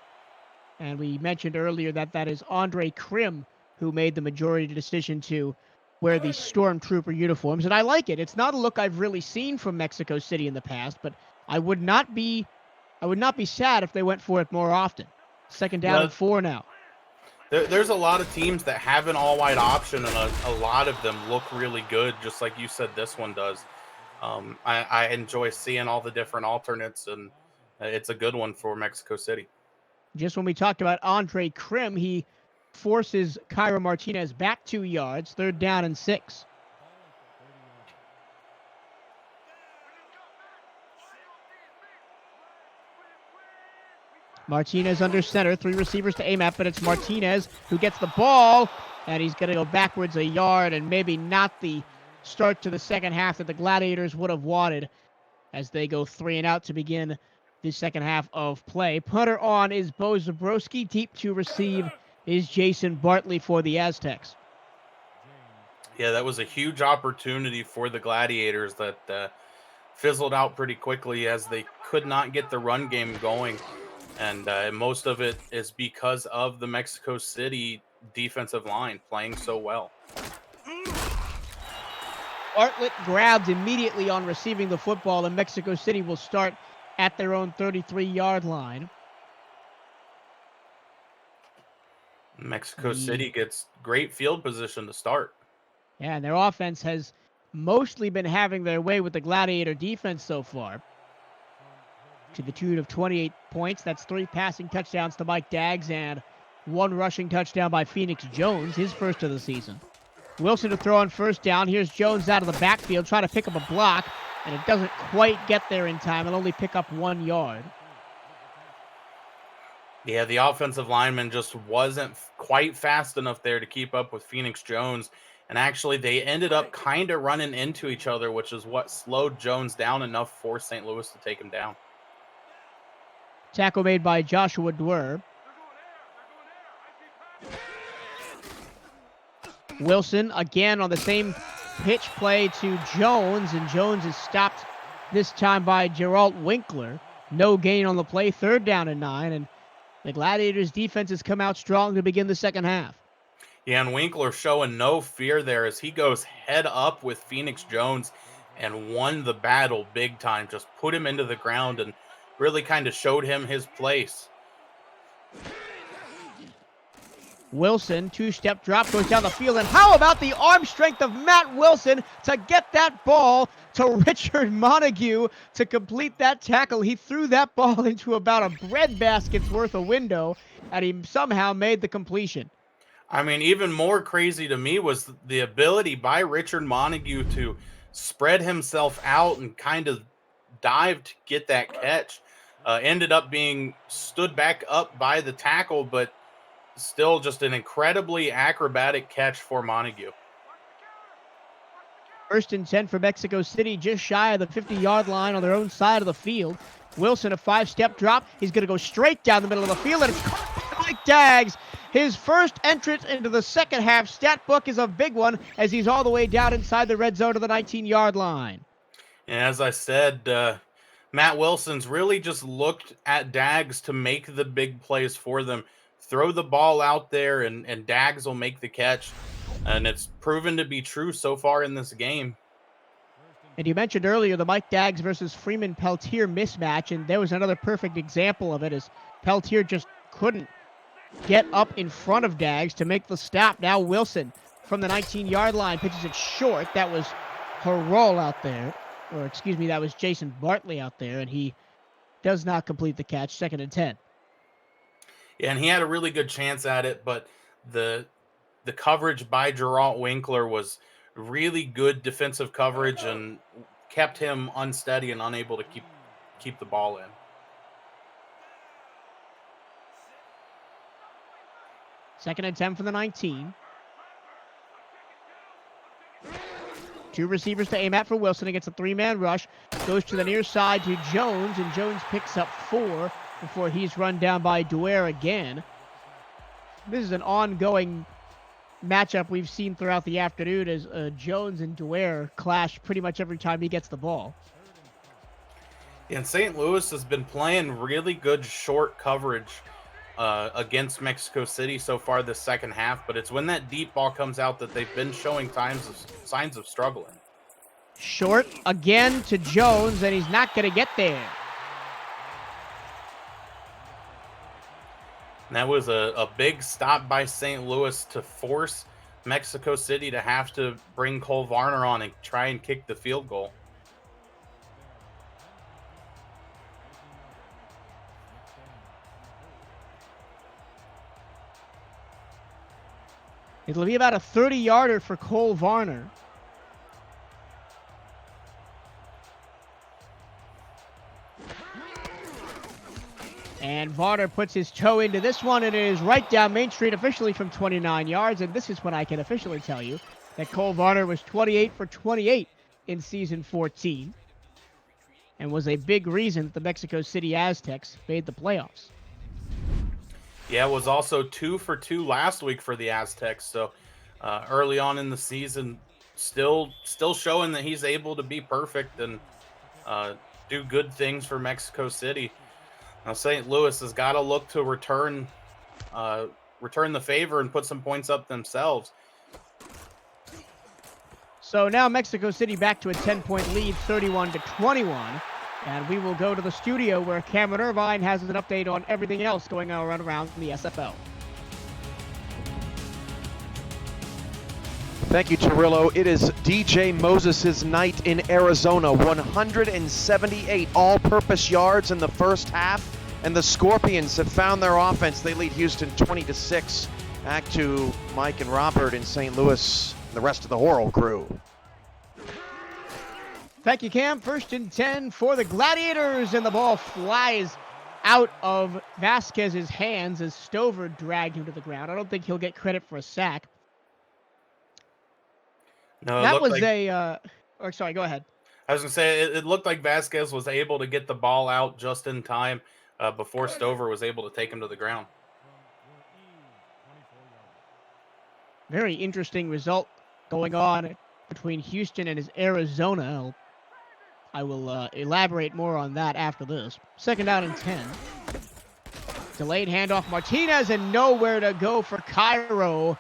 And we mentioned earlier that is Andre Krim who made the majority decision to wear the Stormtrooper uniforms, and I like it. It's not a look I've really seen from Mexico City in the past, but I would not be sad if they went for it more often. Second down and 4 now. There's a lot of teams that have an all-white option, and a lot of them look really good, just like you said this one does. I enjoy seeing all the different alternates, and it's a good one for Mexico City. Just when we talked about Andre Krim, he forces Cairo Martinez back 2 yards, third down and 6. Martinez under center, 3 receivers to aim at, but it's Martinez who gets the ball, and he's going to go backwards a yard, and maybe not the start to the second half that the Gladiators would have wanted as they go 3 and out to begin the second half of play. Punter on is Bo Zabrowski. Deep to receive is Jason Bartley for the Aztecs. Yeah, that was a huge opportunity for the Gladiators that fizzled out pretty quickly as they could not get the run game going. And most of it is because of the Mexico City defensive line playing so well. Bartlett grabbed immediately on receiving the football, and Mexico City will start at their own 33-yard line. Mexico City gets great field position to start. Yeah, and their offense has mostly been having their way with the Gladiator defense so far. To the tune of 28 points. That's 3 passing touchdowns to Mike Daggs and 1 rushing touchdown by Phoenix Jones, his first of the season. Wilson to throw on first down. Here's Jones out of the backfield trying to pick up a block, and it doesn't quite get there in time. It'll only pick up 1 yard. Yeah, the offensive lineman just wasn't quite fast enough there to keep up with Phoenix Jones. And actually, they ended up kind of running into each other, which is what slowed Jones down enough for St. Louis to take him down. Tackle made by Joshua Dwyer. Wilson again on the same pitch play to Jones, and Jones is stopped this time by Geralt Winkler. No gain on the play, third down and 9, and the Gladiators' defense has come out strong to begin the second half. Yeah, and Winkler showing no fear there as he goes head up with Phoenix Jones and won the battle big time. Just put him into the ground and really kind of showed him his place. Wilson, 2-step drop, goes down the field, and how about the arm strength of Matt Wilson to get that ball to Richard Montague to complete that tackle? He threw that ball into about a breadbasket's worth of window, and he somehow made the completion. I mean, even more crazy to me was the ability by Richard Montague to spread himself out and kind of dive to get that catch. Ended up being stood back up by the tackle, but still just an incredibly acrobatic catch for Montague. First and 10 for Mexico City, just shy of the 50-yard line on their own side of the field. Wilson, a 5-step drop. He's going to go straight down the middle of the field, and it's caught by Mike Daggs. His first entrance into the second half stat book is a big one as he's all the way down inside the red zone to the 19-yard line. And as I said, Matt Wilson's really just looked at Dags to make the big plays for them. Throw the ball out there, and Dags will make the catch. And it's proven to be true so far in this game. And you mentioned earlier the Mike Dags versus Freeman Peltier mismatch, and there was another perfect example of it as Peltier just couldn't get up in front of Dags to make the stop. Now Wilson from the 19-yard line pitches it short. That was Harrell out there. Or excuse me, that was Jason Bartley out there, and he does not complete the catch. 2nd and 10. Yeah, and he had a really good chance at it, but the coverage by Geralt Winkler was really good defensive coverage and kept him unsteady and unable to keep the ball in. 2nd and 10 for the 19. Two receivers to aim at for Wilson against a three-man rush. Goes to the near side to Jones, and Jones picks up 4 before he's run down by Dwyer again. This is an ongoing matchup we've seen throughout the afternoon as Jones and Dwyer clash pretty much every time he gets the ball. And St. Louis has been playing really good short coverage against Mexico City so far this second half, but it's when that deep ball comes out that they've been showing signs of struggling. Short again to Jones, and he's not going to get there. And that was a big stop by St. Louis to force Mexico City to have to bring Cole Varner on and try and kick the field goal. It'll be about a 30-yarder for Cole Varner. And Varner puts his toe into this one, and it is right down Main Street officially from 29 yards. And this is when I can officially tell you that Cole Varner was 28 for 28 in Season 14 and was a big reason that the Mexico City Aztecs made the playoffs. Yeah, it was also 2 for 2 last week for the Aztecs. So early on in the season, still showing that he's able to be perfect and do good things for Mexico City. Now St. Louis has got to look to return the favor and put some points up themselves. So now Mexico City back to a 10-point lead, 31-21. And we will go to the studio where Cameron Irvine has an update on everything else going on around the SFL. Thank you, Torillo. It is DJ Moses' night in Arizona. 178 all-purpose yards in the first half, and the Scorpions have found their offense. They lead Houston 20-6. Back to Mike and Robert in St. Louis and the rest of the Horrell crew. Thank you, Cam. 1st and 10 for the Gladiators, and the ball flies out of Vasquez's hands as Stover dragged him to the ground. I don't think he'll get credit for a sack. No, that was sorry, go ahead. I was going to say, it looked like Vasquez was able to get the ball out just in time before Stover was able to take him to the ground. Very interesting result going on between Houston and his Arizona. I will elaborate more on that after this. 2nd down and 10. Delayed handoff, Martinez, and nowhere to go for Cairo.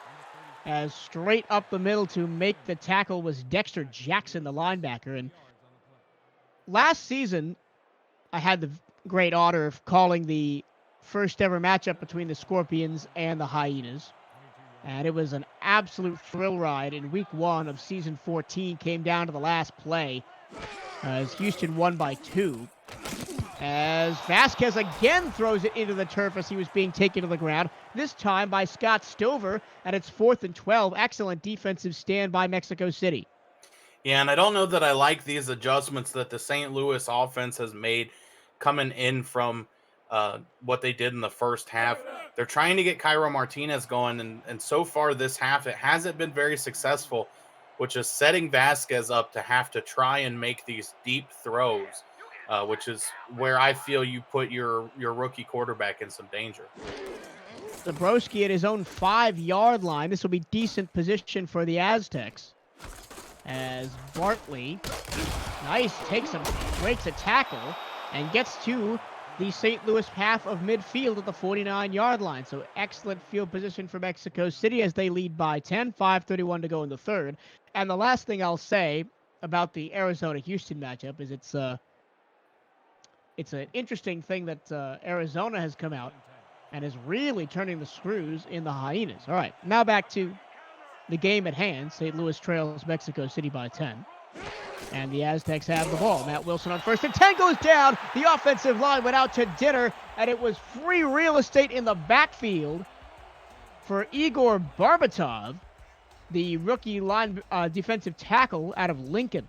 As straight up the middle to make the tackle was Dexter Jackson, the linebacker. And last season, I had the great honor of calling the first ever matchup between the Scorpions and the Hyenas. And it was an absolute thrill ride in week 1 of season 14. Came down to the last play as Houston won by 2. As Vasquez again throws it into the turf as he was being taken to the ground, this time by Scott Stover, and it's 4th and 12. Excellent defensive stand by Mexico City. Yeah, and I don't know that I like these adjustments that the St. Louis offense has made coming in from what they did in the first half. They're trying to get Cairo Martinez going, and so far this half, it hasn't been very successful, which is setting Vasquez up to have to try and make these deep throws, which is where I feel you put your rookie quarterback in some danger. Zabrowski at his own 5-yard line. This will be decent position for the Aztecs. As Bartley, nice, breaks a tackle, and gets to the St. Louis half of midfield at the 49-yard line. So excellent field position for Mexico City as they lead by 10, 5:31 to go in the third. And the last thing I'll say about the Arizona-Houston matchup is it's an interesting thing that Arizona has come out and is really turning the screws in the Hyenas. All right, now back to the game at hand. St. Louis trails Mexico City by 10. And the Aztecs have the ball. Matt Wilson on 1st and 10 goes down. The offensive line went out to dinner, and it was free real estate in the backfield for Igor Barbatov, the rookie line defensive tackle out of Lincoln.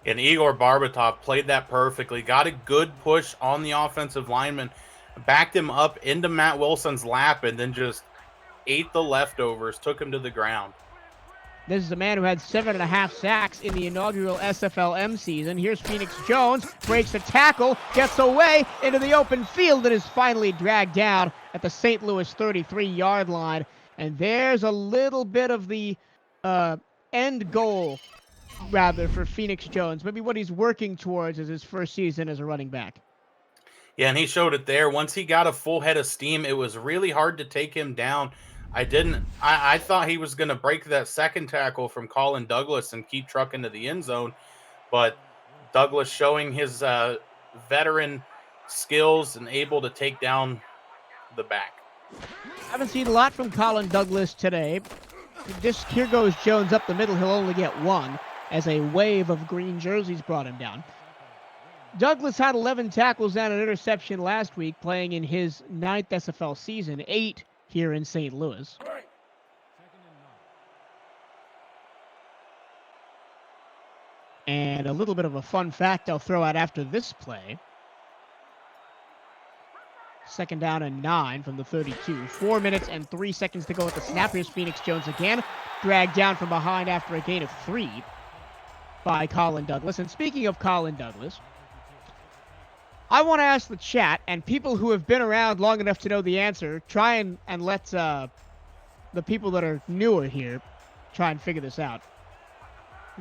And Igor Barbatov played that perfectly. Got a good push on the offensive lineman, backed him up into Matt Wilson's lap, and then just ate the leftovers, took him to the ground. This is a man who had 7.5 sacks in the inaugural SFLM season. Here's Phoenix Jones, breaks a tackle, gets away into the open field, and is finally dragged down at the St. Louis 33-yard line. And there's a little bit of the end goal, rather, for Phoenix Jones. Maybe what he's working towards is his first season as a running back. Yeah, and he showed it there. Once he got a full head of steam, it was really hard to take him down. I thought he was going to break that second tackle from Colin Douglas and keep trucking to the end zone, but Douglas showing his veteran skills and able to take down the back. Haven't seen a lot from Colin Douglas today. Here goes Jones up the middle. He'll only get one as a wave of green jerseys brought him down. Douglas had 11 tackles and an interception last week, playing in his 9th SFL season, 8 here in St. Louis. And a little bit of a fun fact I'll throw out after this play. 2nd down and 9 from the 32. 4 minutes and 3 seconds to go at the snap. Here's Phoenix Jones again, dragged down from behind after a gain of 3 by Colin Douglas. And speaking of Colin Douglas, I want to ask the chat and people who have been around long enough to know the answer, try and let the people that are newer here try and figure this out.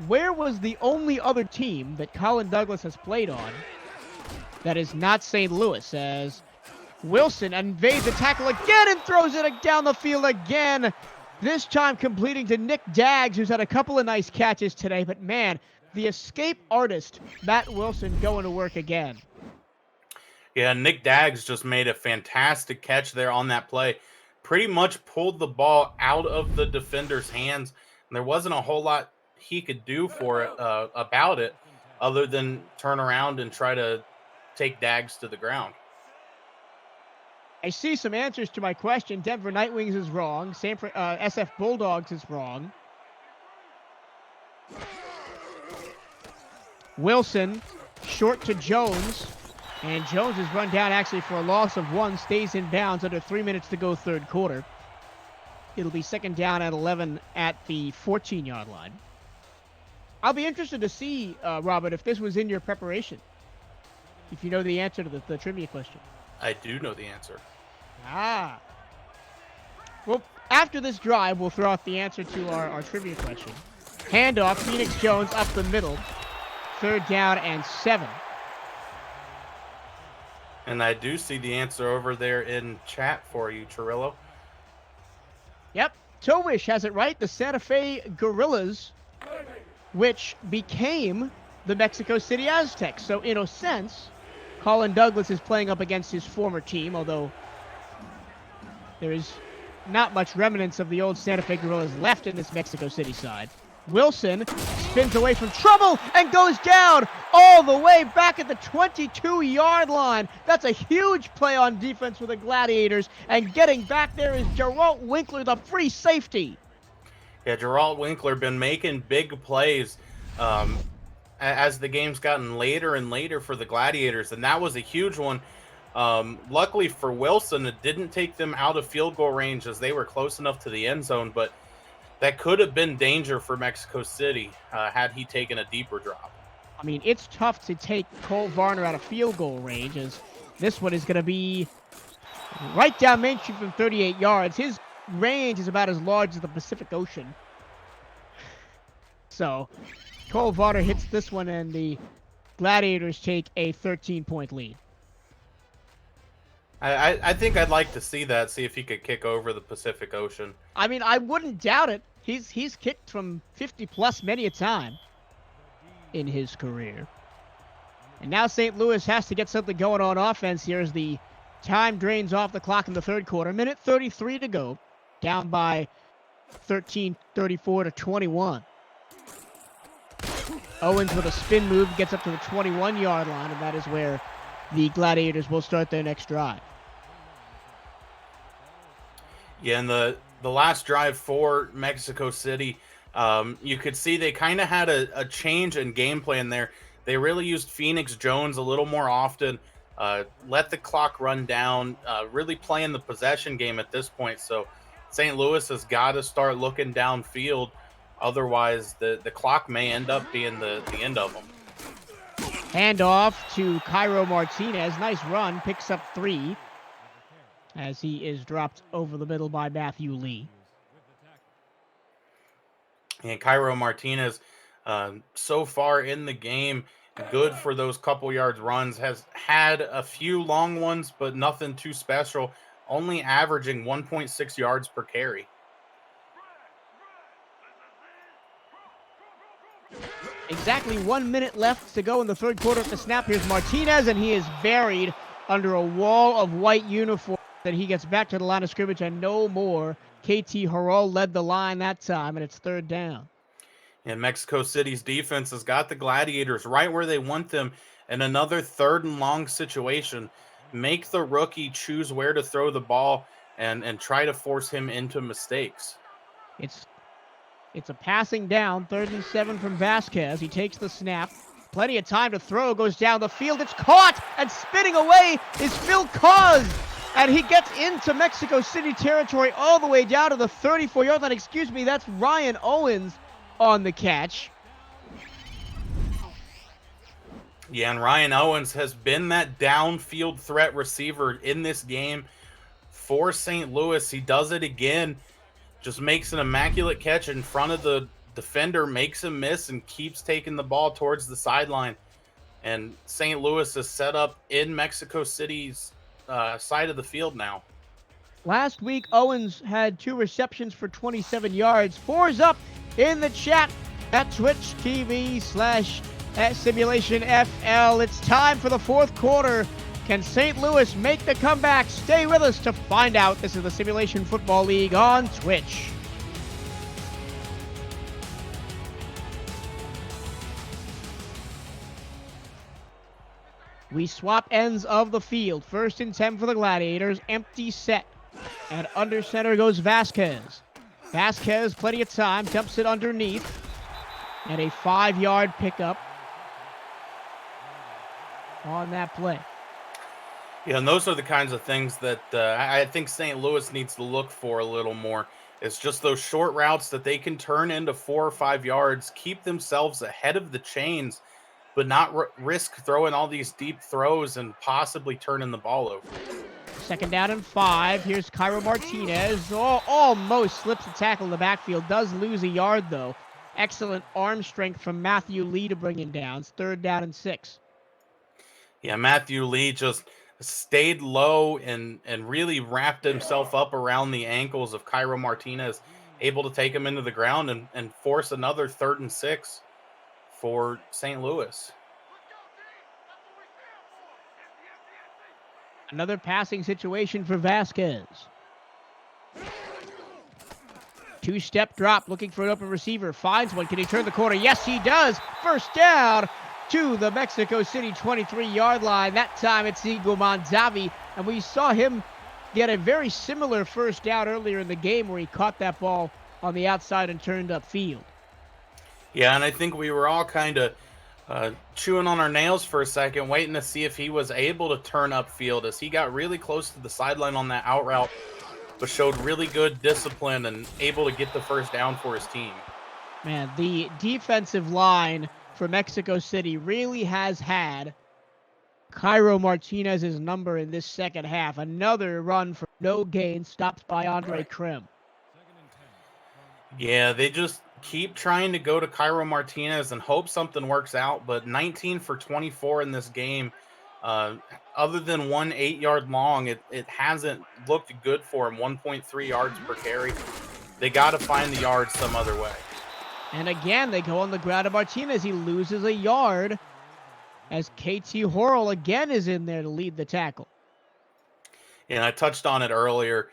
Where was the only other team that Colin Douglas has played on that is not St. Louis, as Wilson invades the tackle again and throws it down the field again, this time completing to Nick Daggs, who's had a couple of nice catches today, but man, the escape artist, Matt Wilson, going to work again. Yeah, Nick Daggs just made a fantastic catch there on that play. Pretty much pulled the ball out of the defender's hands. And there wasn't a whole lot he could do for it about it, other than turn around and try to take Daggs to the ground. I see some answers to my question. Denver Nightwings is wrong. SF Bulldogs is wrong. Wilson, short to Jones. And Jones is run down actually for a loss of 1, stays in bounds under 3 minutes to go third quarter. It'll be 2nd down at 11 at the 14-yard line. I'll be interested to see, Robert, if this was in your preparation. If you know the answer to the trivia question. I do know the answer. Ah. Well, after this drive, we'll throw out the answer to our trivia question. Handoff, Phoenix Jones up the middle. 3rd down and 7. And I do see the answer over there in chat for you, Chirillo. Yep. Towish has it right. The Santa Fe Gorillas, which became the Mexico City Aztecs. So, in a sense, Colin Douglas is playing up against his former team, although there is not much remnants of the old Santa Fe Gorillas left in this Mexico City side. Wilson spins away from trouble and goes down all the way back at the 22-yard line. That's a huge play on defense for the Gladiators. And getting back there is Geralt Winkler, the free safety. Yeah, Geralt Winkler been making big plays as the game's gotten later and later for the Gladiators, and that was a huge one. Luckily for Wilson, it didn't take them out of field goal range as they were close enough to the end zone, but that could have been danger for Mexico City had he taken a deeper drop. I mean, it's tough to take Cole Varner out of field goal range, as this one is going to be right down Main Street from 38 yards. His range is about as large as the Pacific Ocean. So Cole Varner hits this one, and the Gladiators take a 13-point lead. I think I'd like to see that, see if he could kick over the Pacific Ocean. I mean, I wouldn't doubt it. He's kicked from 50-plus many a time in his career. And now St. Louis has to get something going on offense here as the time drains off the clock in the third quarter. Minute 33 to go. Down by 13, 34 to 21. Owens with a spin move gets up to the 21-yard line, and that is where the Gladiators will start their next drive. Yeah, and the last drive for Mexico City, you could see they kind of had a change in game plan there. They really used Phoenix Jones a little more often, let the clock run down, really playing the possession game at this point. So St. Louis has got to start looking downfield. Otherwise, the clock may end up being the end of them. Handoff to Cairo Martinez. Nice run. Picks up 3 as he is dropped over the middle by Matthew Lee. And Cairo Martinez, so far in the game, good for those couple yards runs. Has had a few long ones, but nothing too special. Only averaging 1.6 yards per carry. Exactly 1 minute left to go in the third quarter at the snap. Here's Martinez, and he is buried under a wall of white uniform. That he gets back to the line of scrimmage and no more. KT Harrell led the line that time, and it's third down. And Mexico City's defense has got the Gladiators right where they want them in another third and long situation. Make the rookie choose where to throw the ball and try to force him into mistakes. It's a passing down, 3rd and 7 from Vasquez. He takes the snap. Plenty of time to throw. Goes down the field. It's caught, and spinning away is Phil Cause. And he gets into Mexico City territory all the way down to the 34-yard line. Excuse me, that's Ryan Owens on the catch. Yeah, and Ryan Owens has been that downfield threat receiver in this game for St. Louis. He does it again. Just makes an immaculate catch in front of the defender, makes him miss, and keeps taking the ball towards the sideline. And St. Louis is set up in Mexico City's side of the field now. Last week, Owens had 2 receptions for 27 yards. 4's up in the chat at Twitch TV/SimulationFL. It's time for the fourth quarter. Can St. Louis make the comeback? Stay with us to find out. This is the Simulation Football League on Twitch. We swap ends of the field. 1st and 10 for the Gladiators. Empty set. And under center goes Vasquez. Vasquez, plenty of time. Dumps it underneath. And a 5-yard pickup on that play. Yeah, and those are the kinds of things that I think St. Louis needs to look for a little more. It's just those short routes that they can turn into 4 or 5 yards, keep themselves ahead of the chains, but not risk throwing all these deep throws and possibly turning the ball over. 2nd down and 5. Here's Cairo Martinez. Almost slips a tackle in the backfield. Does lose a yard, though. Excellent arm strength from Matthew Lee to bring him down. It's 3rd down and 6. Yeah, Matthew Lee just stayed low and really wrapped himself up around the ankles of Cairo Martinez, able to take him into the ground and force another 3rd and 6 for St. Louis. Another passing situation for Vasquez. 2-step drop, looking for an open receiver. Finds one. Can he turn the corner? Yes, he does. 1st down to the Mexico City 23-yard line. That time it's Igor Mondavi, and we saw him get a very similar 1st down earlier in the game where he caught that ball on the outside and turned upfield. Yeah, and I think we were all kind of chewing on our nails for a second, waiting to see if he was able to turn upfield, as he got really close to the sideline on that out route, but showed really good discipline and able to get the 1st down for his team. Man, the defensive line for Mexico City really has had Cairo Martinez's number in this second half. Another run for no gain, stopped by Andre Krim. Yeah, they just keep trying to go to Cairo Martinez and hope something works out. But 19 for 24 in this game, uh, other than one 8-yard long, it hasn't looked good for him. 1.3 yards per carry. They got to find the yards some other way. And again, they go on the ground to Martinez. He loses a yard as KT Horrell again is in there to lead the tackle. And I touched on it earlier.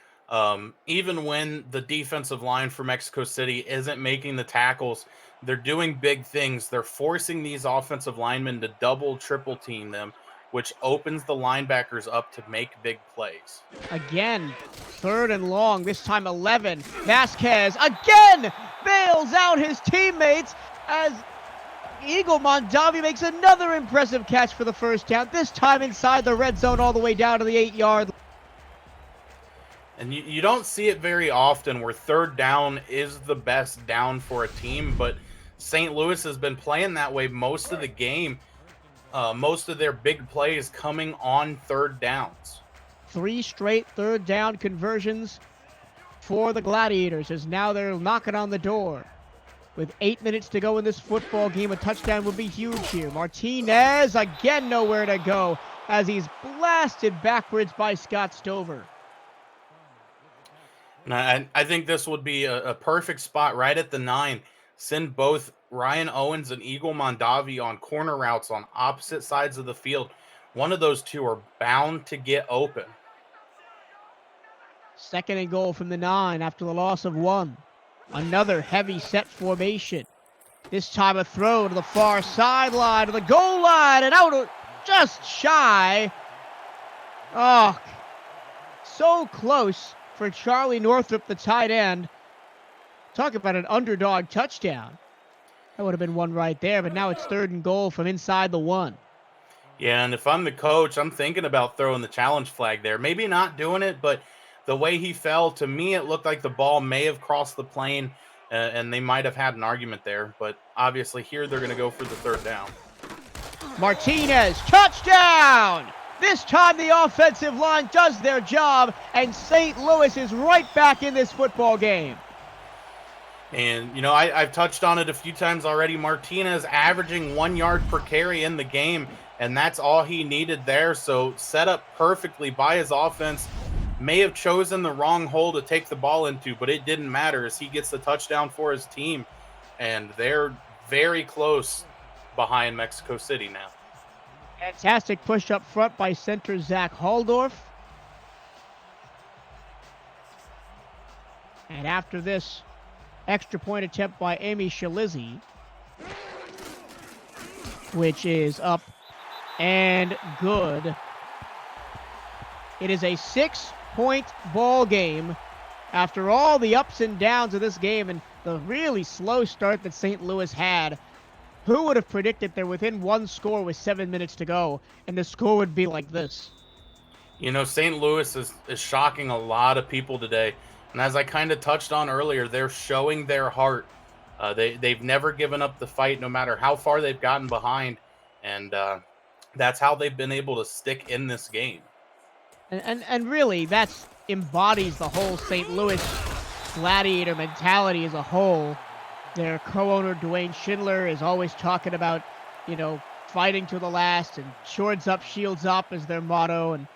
Even when the defensive line for Mexico City isn't making the tackles, they're doing big things. They're forcing these offensive linemen to double, triple team them, which opens the linebackers up to make big plays. Again, 3rd and long, this time 11. Vasquez again bails out his teammates as Eagle Mondavi makes another impressive catch for the first down, this time inside the red zone all the way down to the 8-yard line. And you don't see it very often where 3rd down is the best down for a team, but St. Louis has been playing that way most of the game. Most of their big plays coming on 3rd downs. 3 straight 3rd down conversions for the Gladiators as now they're knocking on the door. With 8 minutes to go in this football game, a touchdown would be huge here. Martinez again nowhere to go as he's blasted backwards by Scott Stover. And I think this would be a perfect spot right at the 9. Send both Ryan Owens and Eagle Mondavi on corner routes on opposite sides of the field. One of those two are bound to get open. 2nd and goal from the 9 after the loss of 1. Another heavy set formation. This time a throw to the far sideline, to the goal line, and out just shy. Oh, so close for Charlie Northrup, the tight end. Talk about an underdog touchdown. That would have been one right there, but now it's 3rd and goal from inside the 1. Yeah, and if I'm the coach, I'm thinking about throwing the challenge flag there. Maybe not doing it, but the way he fell, to me, it looked like the ball may have crossed the plane, and they might have had an argument there. But obviously here they're going to go for the 3rd down. Martinez, touchdown! This time the offensive line does their job, and St. Louis is right back in this football game. And, you know, I've touched on it a few times already. Martinez averaging 1 yard per carry in the game, and that's all he needed there. So set up perfectly by his offense. May have chosen the wrong hole to take the ball into, but it didn't matter as he gets the touchdown for his team. And they're very close behind Mexico City now. Fantastic push up front by center Zach Haldorf. And after this extra point attempt by Amy Shalizzi, which is up and good. It is a 6-point ball game after all the ups and downs of this game and the really slow start that St. Louis had. Who would have predicted they're within 1 score with 7 minutes to go, and the score would be like this? You know, St. Louis is shocking a lot of people today. And as I kind of touched on earlier, they're showing their heart. They've never given up the fight, no matter how far they've gotten behind. And that's how they've been able to stick in this game. And really, that embodies the whole St. Louis Gladiator mentality as a whole. Their co-owner, Dwayne Schindler, is always talking about, you know, fighting to the last, and swords up, shields up is their motto. And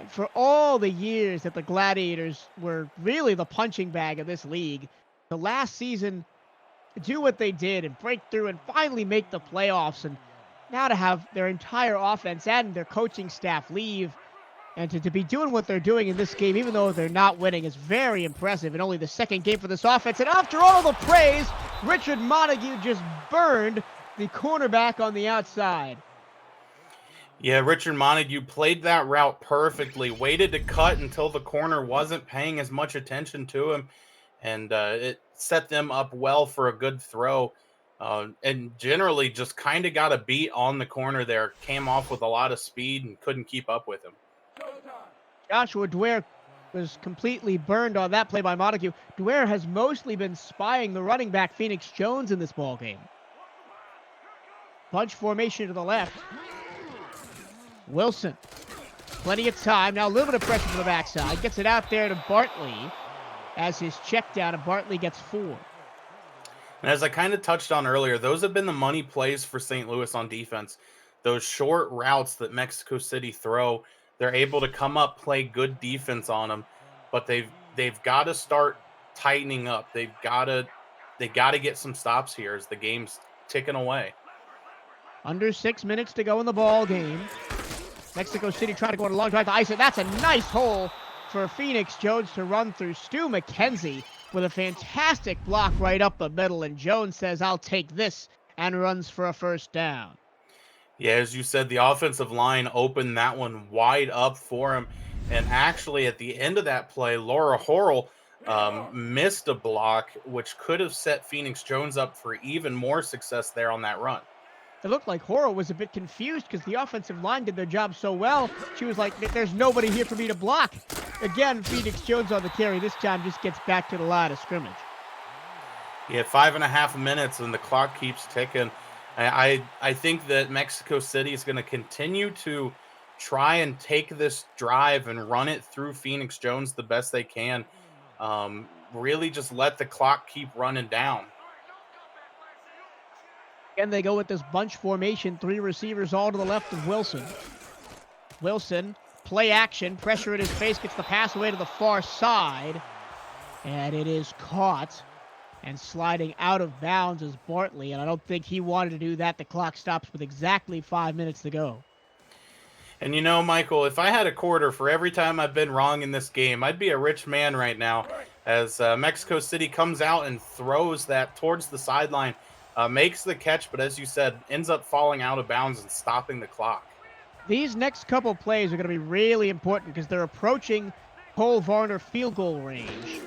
for all the years that the Gladiators were really the punching bag of this league, the last season, do what they did and break through and finally make the playoffs, and now to have their entire offense and their coaching staff leave, and to be doing what they're doing in this game, even though they're not winning, is very impressive. And only the 2nd game for this offense. And after all the praise, Richard Montague just burned the cornerback on the outside. Yeah, Richard Montague played that route perfectly, waited to cut until the corner wasn't paying as much attention to him, and it set them up well for a good throw. And generally just kind of got a beat on the corner there, came off with a lot of speed and couldn't keep up with him. Joshua Dwyer was completely burned on that play by Montague. Dwyer has mostly been spying the running back Phoenix Jones in this ball game. Bunch formation to the left. Wilson, plenty of time. Now a little bit of pressure from the backside. Gets it out there to Bartley as his check down, and Bartley gets 4. And as I kind of touched on earlier, those have been the money plays for St. Louis on defense. Those short routes that Mexico City throw, they're able to come up, play good defense on them, but they've got to start tightening up. They got to get some stops here as the game's ticking away. Under 6 minutes to go in the ball game. Mexico City trying to go on a long drive to ice it. That's a nice hole for Phoenix Jones to run through. Stu McKenzie with a fantastic block right up the middle, and Jones says, "I'll take this," and runs for a first down. Yeah, as you said, the offensive line opened that one wide up for him. And actually, at the end of that play, Laura Horrell missed a block, which could have set Phoenix Jones up for even more success there on that run. It looked like Horrell was a bit confused because the offensive line did their job so well. She was like, "There's nobody here for me to block." Again, Phoenix Jones on the carry. This time just gets back to the line of scrimmage. Yeah, 5.5 minutes, and the clock keeps ticking. I think that Mexico City is going to continue to try and take this drive and run it through Phoenix Jones the best they can. Really just let the clock keep running down. Again, they go with this bunch formation. 3 receivers all to the left of Wilson. Wilson, play action, pressure in his face, gets the pass away to the far side. And it is caught. And sliding out of bounds is Bartley, and I don't think he wanted to do that. The clock stops with exactly 5 minutes to go. And you know, Michael, if I had a quarter for every time I've been wrong in this game, I'd be a rich man right now, as Mexico City comes out and throws that towards the sideline, makes the catch, but as you said, ends up falling out of bounds and stopping the clock. These next couple plays are going to be really important because they're approaching Cole Varner field goal range.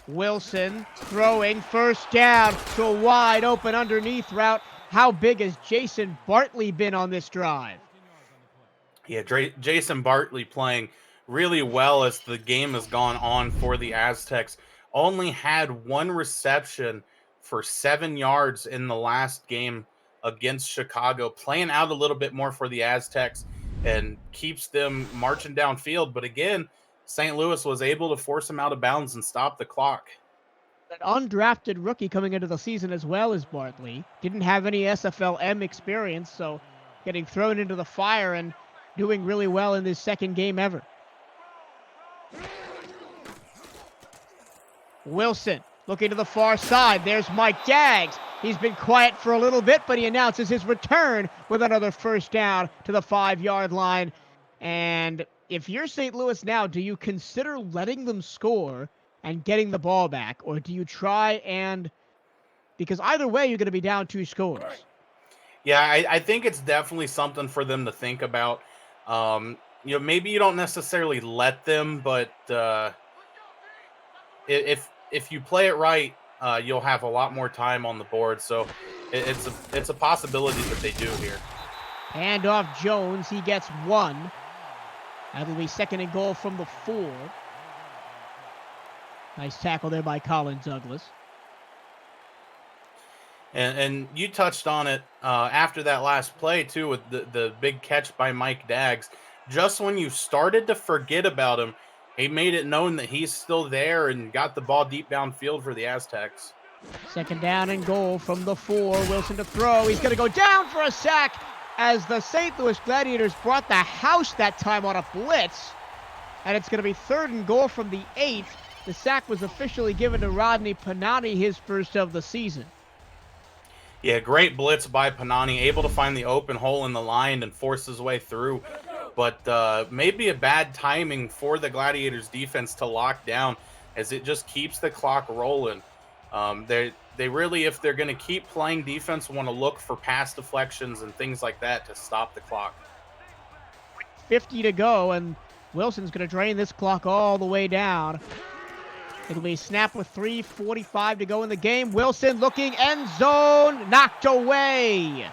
Wilson throwing, first down to a wide open underneath route. How big has Jason Bartley been on this drive? Yeah, Jason Bartley playing really well as the game has gone on for the Aztecs. Only had 1 reception for 7 yards in the last game against Chicago, playing out a little bit more for the Aztecs and keeps them marching downfield. But again, St. Louis was able to force him out of bounds and stop the clock. An undrafted rookie coming into the season as well as Bartley. Didn't have any SFLM experience, so getting thrown into the fire and doing really well in his second game ever. Wilson looking to the far side. There's Mike Daggs. He's been quiet for a little bit, but he announces his return with another first down to the 5-yard line. And if you're St. Louis now, do you consider letting them score and getting the ball back? Or do you try and... because either way, you're going to be down 2 scores. Yeah, I think it's definitely something for them to think about. Maybe you don't necessarily let them, but if you play it right, you'll have a lot more time on the board. So it's a possibility that they do here. Hand off Jones. He gets 1. That'll be 2nd and goal from the 4. Nice tackle there by Colin Douglas. And you touched on it after that last play, too, with the big catch by Mike Daggs. Just when you started to forget about him, he made it known that he's still there and got the ball deep downfield for the Aztecs. 2nd down and goal from the 4. Wilson to throw. He's going to go down for a sack as the St. Louis Gladiators brought the house that time on a blitz. And it's going to be 3rd and goal from the 8. The sack was officially given to Rodney Panani, his first of the season. Yeah, great blitz by Panani, able to find the open hole in the line and force his way through. But maybe a bad timing for the Gladiators defense to lock down, as it just keeps the clock rolling. They really, if they're going to keep playing defense, want to look for pass deflections and things like that to stop the clock. 50 to go, and Wilson's going to drain this clock all the way down. It'll be snap with 3:45 to go in the game. Wilson looking, end zone, knocked away.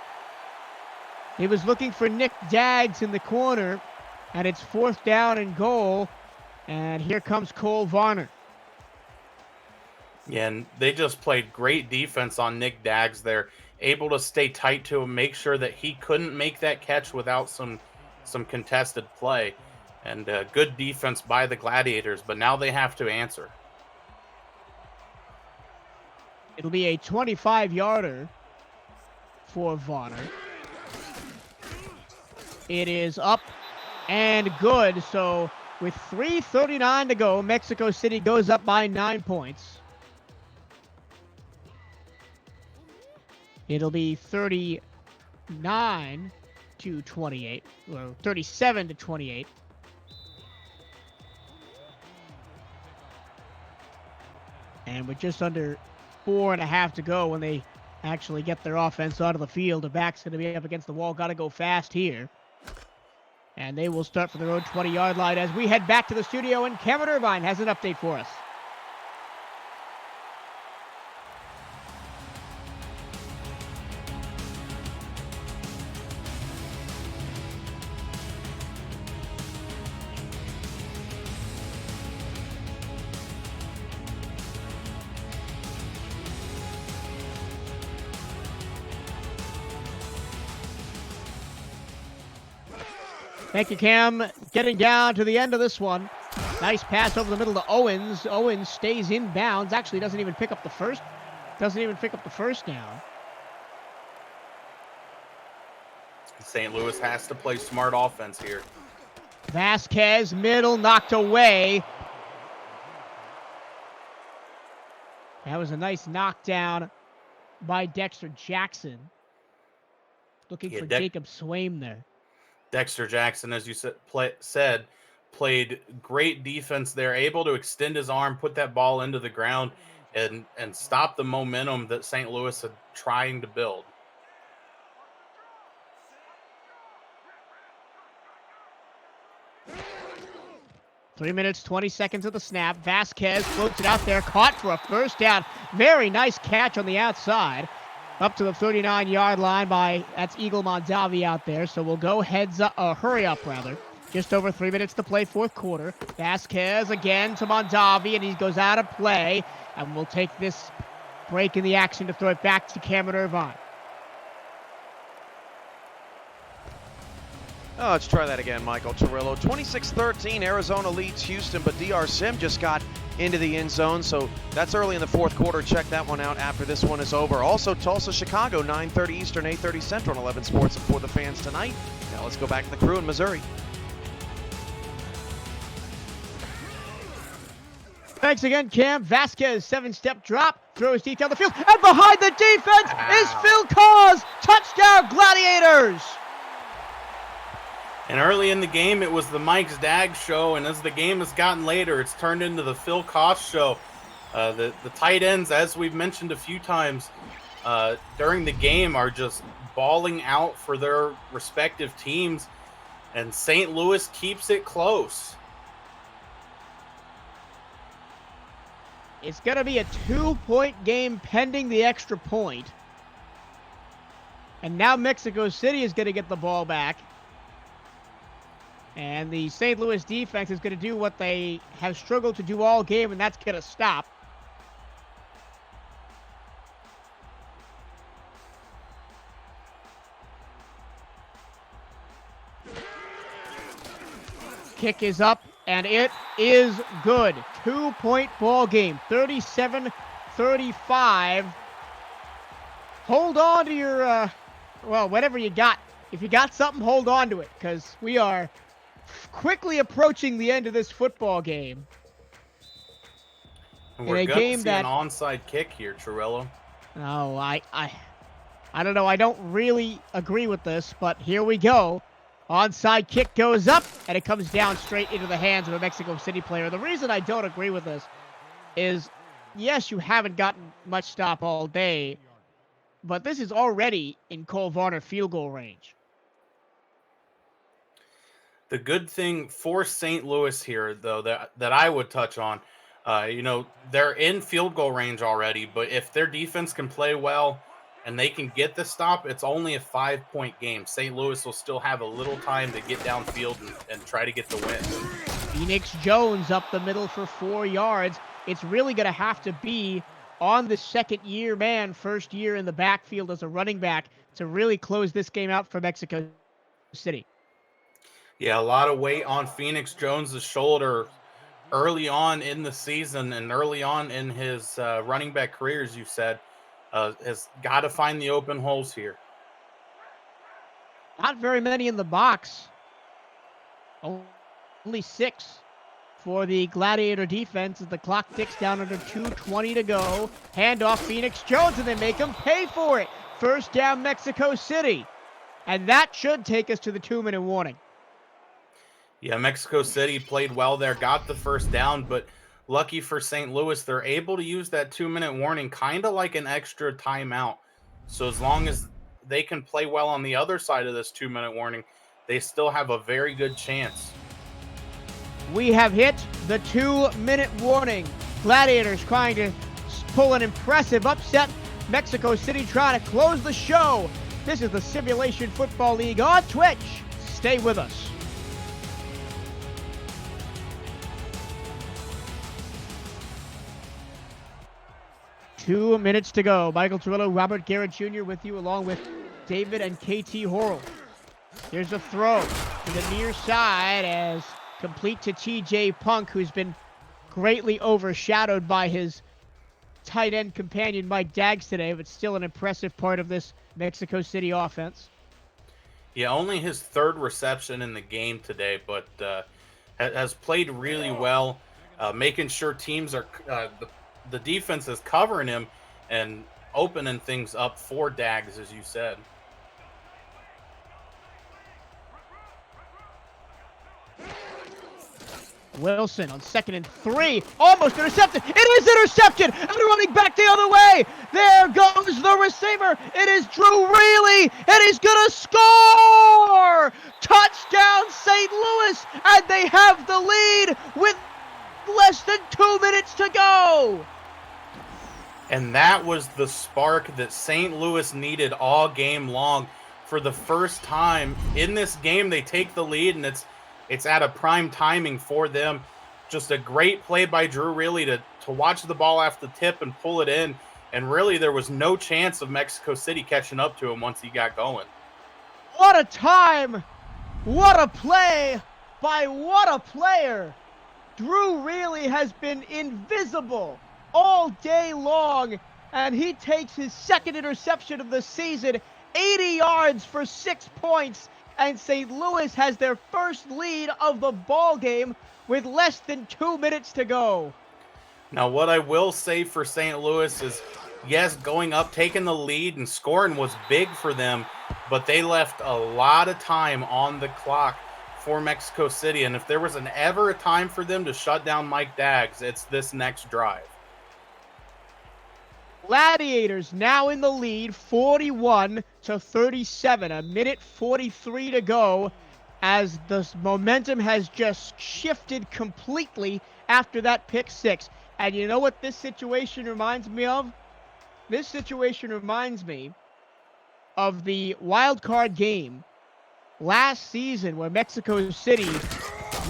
He was looking for Nick Daggs in the corner, and it's 4th down and goal. And here comes Cole Varner. Yeah, and they just played great defense on Nick Daggs there, able to stay tight to him, make sure that he couldn't make that catch without some contested play. And good defense by the Gladiators, but now they have to answer. It'll be a 25-yarder for Varner. It is up and good. So with 3:39 to go, Mexico City goes up by 9 points. It'll be 39 to 28, or 37 to 28. And with just under 4.5 to go when they actually get their offense out of the field, the back's going to be up against the wall. Got to go fast here. And they will start from their own 20-yard line as we head back to the studio, and Cameron Irvine has an update for us. Thank you, Cam. Getting down to the end of this one. Nice pass over the middle to Owens. Owens stays in bounds. Actually doesn't even pick up the first. Doesn't even pick up the first down. St. Louis has to play smart offense here. Vasquez, middle, knocked away. That was a nice knockdown by Dexter Jackson. Looking for Jacob Swaim there. Dexter Jackson, as you said, played great defense there, able to extend his arm, put that ball into the ground, and stop the momentum that St. Louis had trying to build. Three minutes, 20 seconds of the snap. Vasquez floats it out there, caught for a first down. Very nice catch on the outside. Up to the 39-yard line by, that's Eagle Mondavi out there. So we'll go hurry up rather. Just over 3 minutes to play, fourth quarter. Vasquez again to Mondavi, and he goes out of play. And we'll take this break in the action to throw it back to Cameron Irvine. Oh, let's try that again, Michael Torillo. 26-13, Arizona leads Houston, but DR Sim just got into the end zone, so that's early in the fourth quarter. Check that one out after this one is over. Also, Tulsa, Chicago, 9:30 Eastern, 8:30 Central on 11 Sports and For the Fans tonight. Now let's go back to the crew in Missouri. Thanks again, Cam. Vasquez, 7-step drop, throws deep down the field, and behind the defense is Phil Cause. Touchdown, Gladiators! And early in the game, it was the Mike's Dag show, and as the game has gotten later, it's turned into the Phil Koss show. The tight ends, as we've mentioned a few times during the game, are just balling out for their respective teams, and St. Louis keeps it close. It's going to be a 2-point game pending the extra point. And now Mexico City is going to get the ball back. And the St. Louis defense is going to do what they have struggled to do all game, and that's going to stop. Kick is up, and it is good. 2-point ball game, 37-35. Hold on to your, whatever you got. If you got something, hold on to it, because we are quickly approaching the end of this football game. And we're going to see an onside kick here, Torello. Oh, I don't know. I don't really agree with this, but here we go. Onside kick goes up, and it comes down straight into the hands of a Mexico City player. The reason I don't agree with this is, yes, you haven't gotten much stop all day, but this is already in Cole Varner field goal range. The good thing for St. Louis here, though, that I would touch on, they're in field goal range already, but if their defense can play well and they can get the stop, it's only a 5-point game. St. Louis will still have a little time to get downfield and try to get the win. Phoenix Jones up the middle for 4 yards. It's really going to have to be on the second-year man, first year in the backfield as a running back to really close this game out for Mexico City. Yeah, a lot of weight on Phoenix Jones's shoulder early on in the season and early on in his running back career, as you said, has got to find the open holes here. Not very many in the box. Only 6 for the Gladiator defense as the clock ticks down under 2:20 to go. Handoff Phoenix Jones, and they make him pay for it. First down, Mexico City. And that should take us to the 2-minute warning. Yeah, Mexico City played well there, got the first down, but lucky for St. Louis, they're able to use that 2-minute warning kind of like an extra timeout. So as long as they can play well on the other side of this 2-minute warning, they still have a very good chance. We have hit the 2-minute warning. Gladiators trying to pull an impressive upset. Mexico City trying to close the show. This is the Simulation Football League on Twitch. Stay with us. Two minutes to go. Michael Turillo, Robert Garrett Jr. with you, along with David and KT Horrell. Here's a throw to the near side as complete to TJ Punk, who's been greatly overshadowed by his tight end companion Mike Daggs today, but still an impressive part of this Mexico City offense. Yeah, only his third reception in the game today, but has played really well, making sure teams are the defense is covering him and opening things up for Daggs, as you said. Wilson on 2nd and 3, almost intercepted. It is intercepted, and running back the other way. There goes the receiver. It is Drew Reilly, and he's gonna score! Touchdown, St. Louis, and they have the lead with less than 2 minutes to go. And that was the spark that St. Louis needed all game long. For the first time in this game, they take the lead, and it's at a prime timing for them. Just a great play by Drew Reilly to watch the ball after the tip and pull it in. And really, there was no chance of Mexico City catching up to him once he got going. What a time! What a play by what a player! Drew Reilly has been invisible all day long, and he takes his second interception of the season, 80 yards for 6 points, and St. Louis has their first lead of the ball game with less than 2 minutes to go. Now, what I will say for St. Louis is, yes, going up, taking the lead and scoring was big for them, but they left a lot of time on the clock for Mexico City, and if there was ever a time for them to shut down Mike Daggs, it's this next drive. Gladiators now in the lead, 41-37, a minute 43 to go, as the momentum has just shifted completely after that pick six. And you know what this situation reminds me of? This situation reminds me of the wild card game last season where Mexico City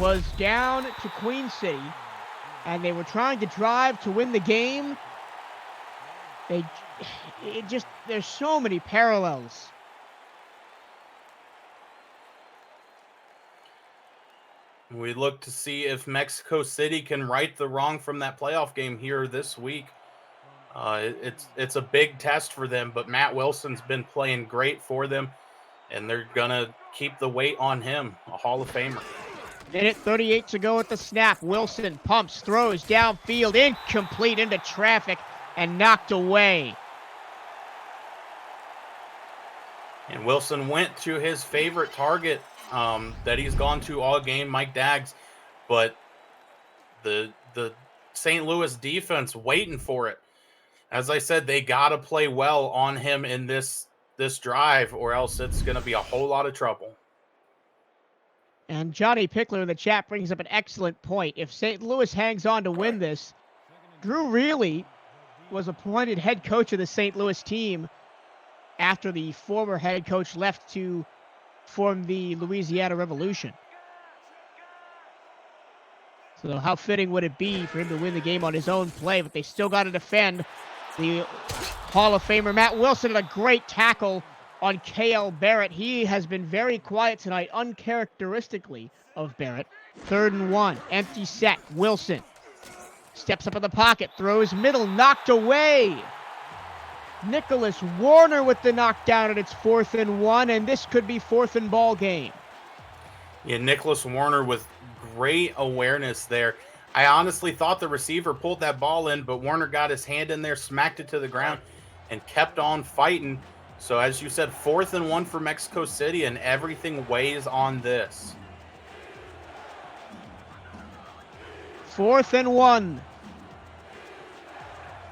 was down to Queen City and they were trying to drive to win the game. There's so many parallels. We look to see if Mexico City can right the wrong from that playoff game here this week. It's a big test for them, but Matt Wilson's been playing great for them, and they're going to keep the weight on him, a Hall of Famer. Minute 38 to go at the snap. Wilson pumps, throws downfield, incomplete into traffic, and knocked away. And Wilson went to his favorite target that he's gone to all game, Mike Daggs, but the St. Louis defense waiting for it. As I said, they got to play well on him in this drive, or else it's going to be a whole lot of trouble. And Johnny Pickler in the chat brings up an excellent point. If St. Louis hangs on to win this, Drew Reilly was appointed head coach of the St. Louis team after the former head coach left to form the Louisiana Revolution. So how fitting would it be for him to win the game on his own play, but they still got to defend. The Hall of Famer Matt Wilson had a great tackle on KL Barrett. He has been very quiet tonight, uncharacteristically of Barrett. 3rd and 1, empty set. Wilson steps up in the pocket, throws middle, knocked away. Nicholas Warner with the knockdown, and it's 4th and 1, and this could be 4th and ball game. Yeah, Nicholas Warner with great awareness there. I honestly thought the receiver pulled that ball in, but Warner got his hand in there, smacked it to the ground, and kept on fighting. So as you said, 4th and 1 for Mexico City, and everything weighs on this. 4th and 1.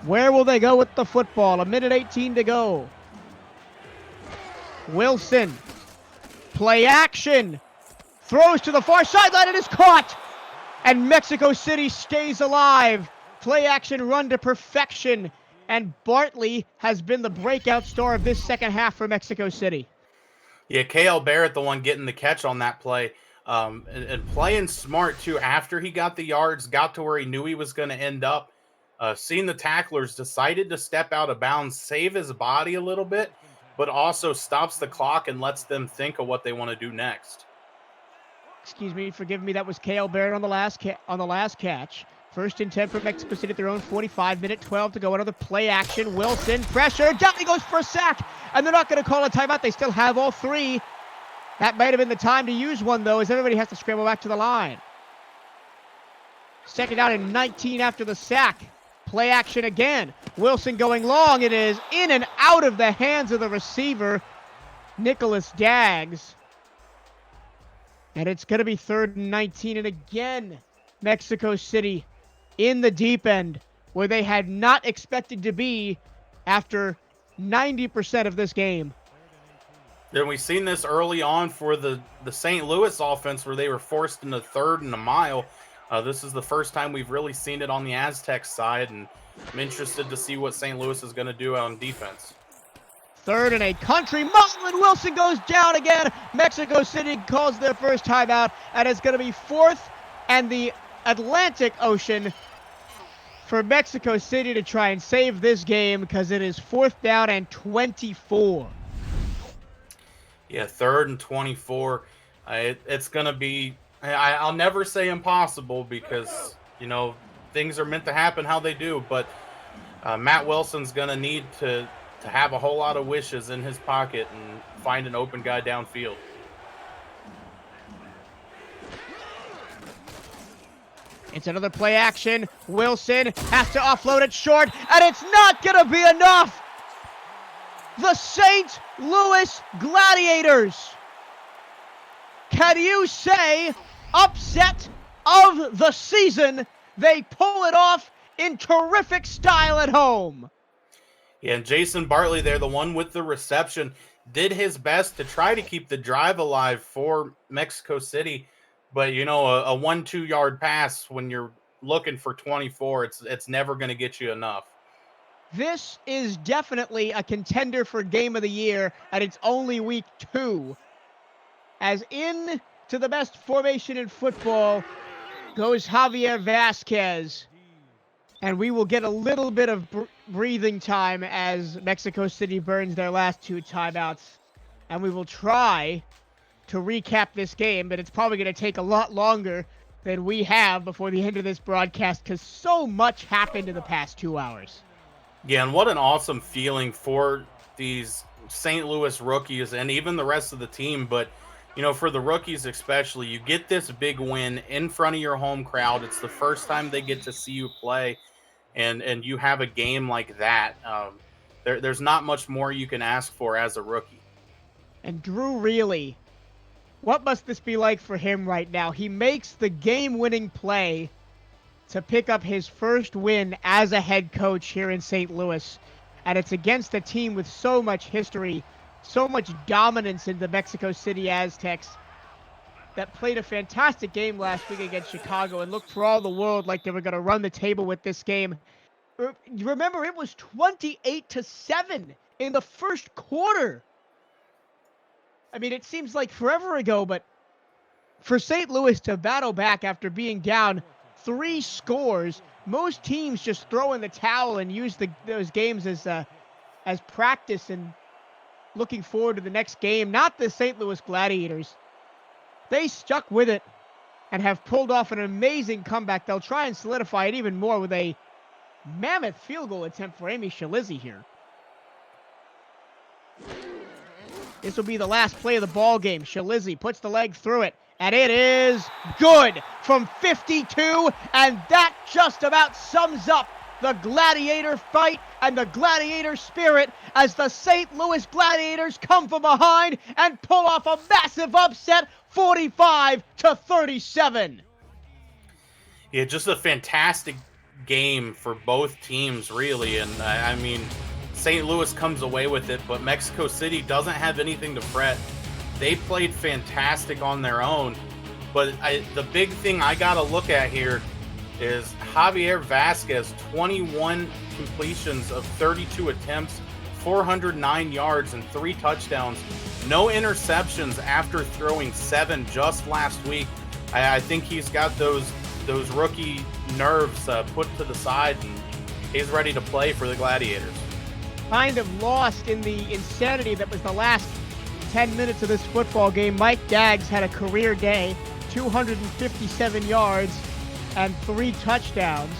Where will they go with the football? 1:18 to go. Wilson. Play action. Throws to the far sideline. It is caught. And Mexico City stays alive. Play action run to perfection. And Bartley has been the breakout star of this second half for Mexico City. Yeah, KL Barrett, the one getting the catch on that play. And playing smart, too. After he got the yards, got to where he knew he was going to end up. Seeing the tacklers, decided to step out of bounds, save his body a little bit, but also stops the clock and lets them think of what they want to do next. Excuse me, forgive me, that was KL Barrett on the last catch. 1st and 10 for Mexico City at their own 45, minute 12 to go. Another play action. Wilson, pressure, down he goes for a sack, and they're not going to call a timeout. They still have all 3. That might have been the time to use one, though, as everybody has to scramble back to the line. 2nd down and 19 after the sack. Play action again. Wilson going long. It is in and out of the hands of the receiver, Nicholas Daggs. And it's going to be 3rd and 19. And again, Mexico City in the deep end, where they had not expected to be after 90% of this game. Then we've seen this early on for the St. Louis offense, where they were forced into 3rd and a mile. This is the first time we've really seen it on the Aztecs side, and I'm interested to see what St. Louis is going to do on defense. 3rd and a country mile, and Wilson goes down again. Mexico City calls their first timeout, and it's going to be 4th and the Atlantic Ocean for Mexico City to try and save this game, because it is 4th down and 24. Yeah, 3rd and 24. It's going to be... I'll never say impossible, because, you know, things are meant to happen how they do, but Matt Wilson's going to need to have a whole lot of wishes in his pocket and find an open guy downfield. It's another play action. Wilson has to offload it short, and it's not going to be enough. The St. Louis Gladiators. Can you say upset of the season? They pull it off in terrific style at home. Yeah, and Jason Bartley there, the one with the reception, did his best to try to keep the drive alive for Mexico City. But, you know, a 1-2 yard pass when you're looking for 24, it's never going to get you enough. This is definitely a contender for Game of the Year, and it's only week 2. As in to the best formation in football goes Javier Vasquez. And we will get a little bit of breathing time as Mexico City burns their last 2 timeouts. And we will try to recap this game, but it's probably going to take a lot longer than we have before the end of this broadcast, because so much happened in the past 2 hours. Yeah, and what an awesome feeling for these St. Louis rookies and even the rest of the team. But, you know, for the rookies especially, you get this big win in front of your home crowd. It's the first time they get to see you play, and you have a game like that. There's not much more you can ask for as a rookie. And Drew Reilly, what must this be like for him right now? He makes the game-winning play to pick up his first win as a head coach here in St. Louis. And it's against a team with so much history, so much dominance in the Mexico City Aztecs, that played a fantastic game last week against Chicago and looked for all the world like they were going to run the table with this game. Remember, it was 28-7 in the first quarter. I mean, it seems like forever ago, but for St. Louis to battle back after being down 3 scores. Most teams just throw in the towel and use those games as practice and looking forward to the next game. Not the St. Louis Gladiators. They stuck with it and have pulled off an amazing comeback. They'll try and solidify it even more with a mammoth field goal attempt for Amy Shalizzi here. This will be the last play of the ball game. Shalizzi puts the leg through it, and it is good from 52, and that just about sums up the Gladiator fight and the Gladiator spirit as the St. Louis Gladiators come from behind and pull off a massive upset, 45-37. Yeah, just a fantastic game for both teams, really. And I mean, St. Louis comes away with it, but Mexico City doesn't have anything to fret. They played fantastic on their own. But the big thing I got to look at here is Javier Vasquez, 21 completions of 32 attempts, 409 yards, and 3 touchdowns. No interceptions after throwing 7 just last week. I think he's got those rookie nerves put to the side, and he's ready to play for the Gladiators. Kind of lost in the insanity that was the last 10 minutes of this football game. Mike Daggs had a career day, 257 yards and 3 touchdowns,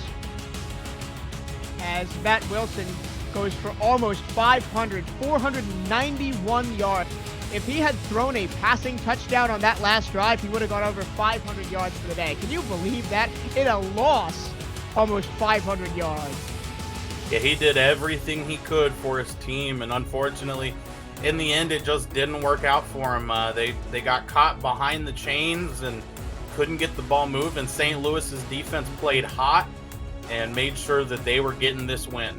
as Matt Wilson goes for almost 491 yards. If he had thrown a passing touchdown on that last drive, he would have gone over 500 yards for the day. Can you believe that? In a loss, almost 500 yards. Yeah, he did everything he could for his team, and unfortunately, in the end, it just didn't work out for him. They got caught behind the chains and couldn't get the ball moving. St. Louis's defense played hot and made sure that they were getting this win.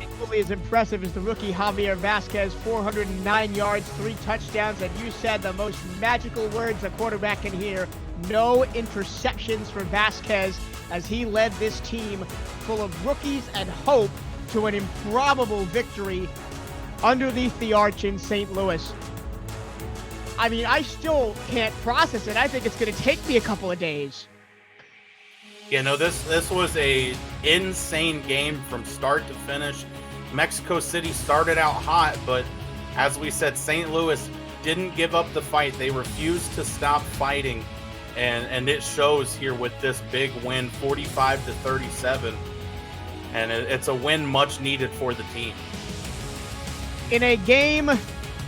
Equally as impressive as the rookie Javier Vasquez, 409 yards, 3 touchdowns, and you said the most magical words a quarterback can hear. No interceptions for Vasquez as he led this team full of rookies and hope to an improbable victory underneath the arch in St. Louis. I mean, I still can't process it. I think it's going to take me a couple of days. Yeah, no, this was a insane game from start to finish. Mexico City started out hot, but as we said, St. Louis didn't give up the fight. They refused to stop fighting, and it shows here with this big win, 45-37, and it's a win much needed for the team. In a game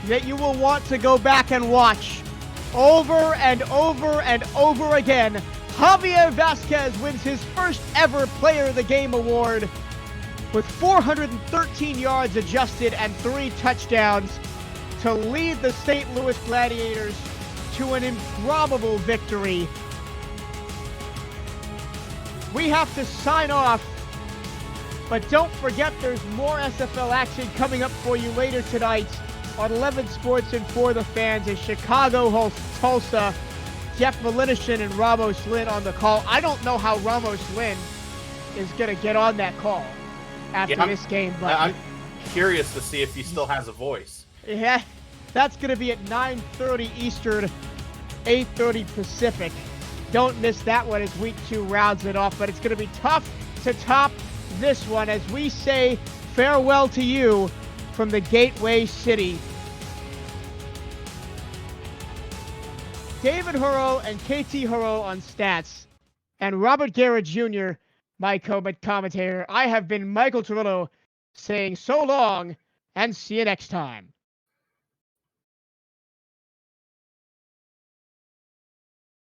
that you will want to go back and watch over and over and over again, Javier Vasquez wins his first ever Player of the Game award with 413 yards adjusted and 3 touchdowns to lead the St. Louis Gladiators to an improbable victory. We have to sign off, but don't forget there's more SFL action coming up for you later tonight on 11 Sports and for the fans as Chicago hosts Tulsa. Jeff Malinishin and Ramos Lynn on the call. I don't know how Ramos Lynn is going to get on that call after this game, but I'm curious to see if he still has a voice. Yeah, that's going to be at 9:30 Eastern, 8:30 Pacific. Don't miss that one as week 2 rounds it off, but it's going to be tough to top this one as we say farewell to you from the Gateway City. David Hurrow and KT Hurrow on stats, and Robert Garrett Jr., my commentator. I have been Michael Turillo saying so long and see you next time.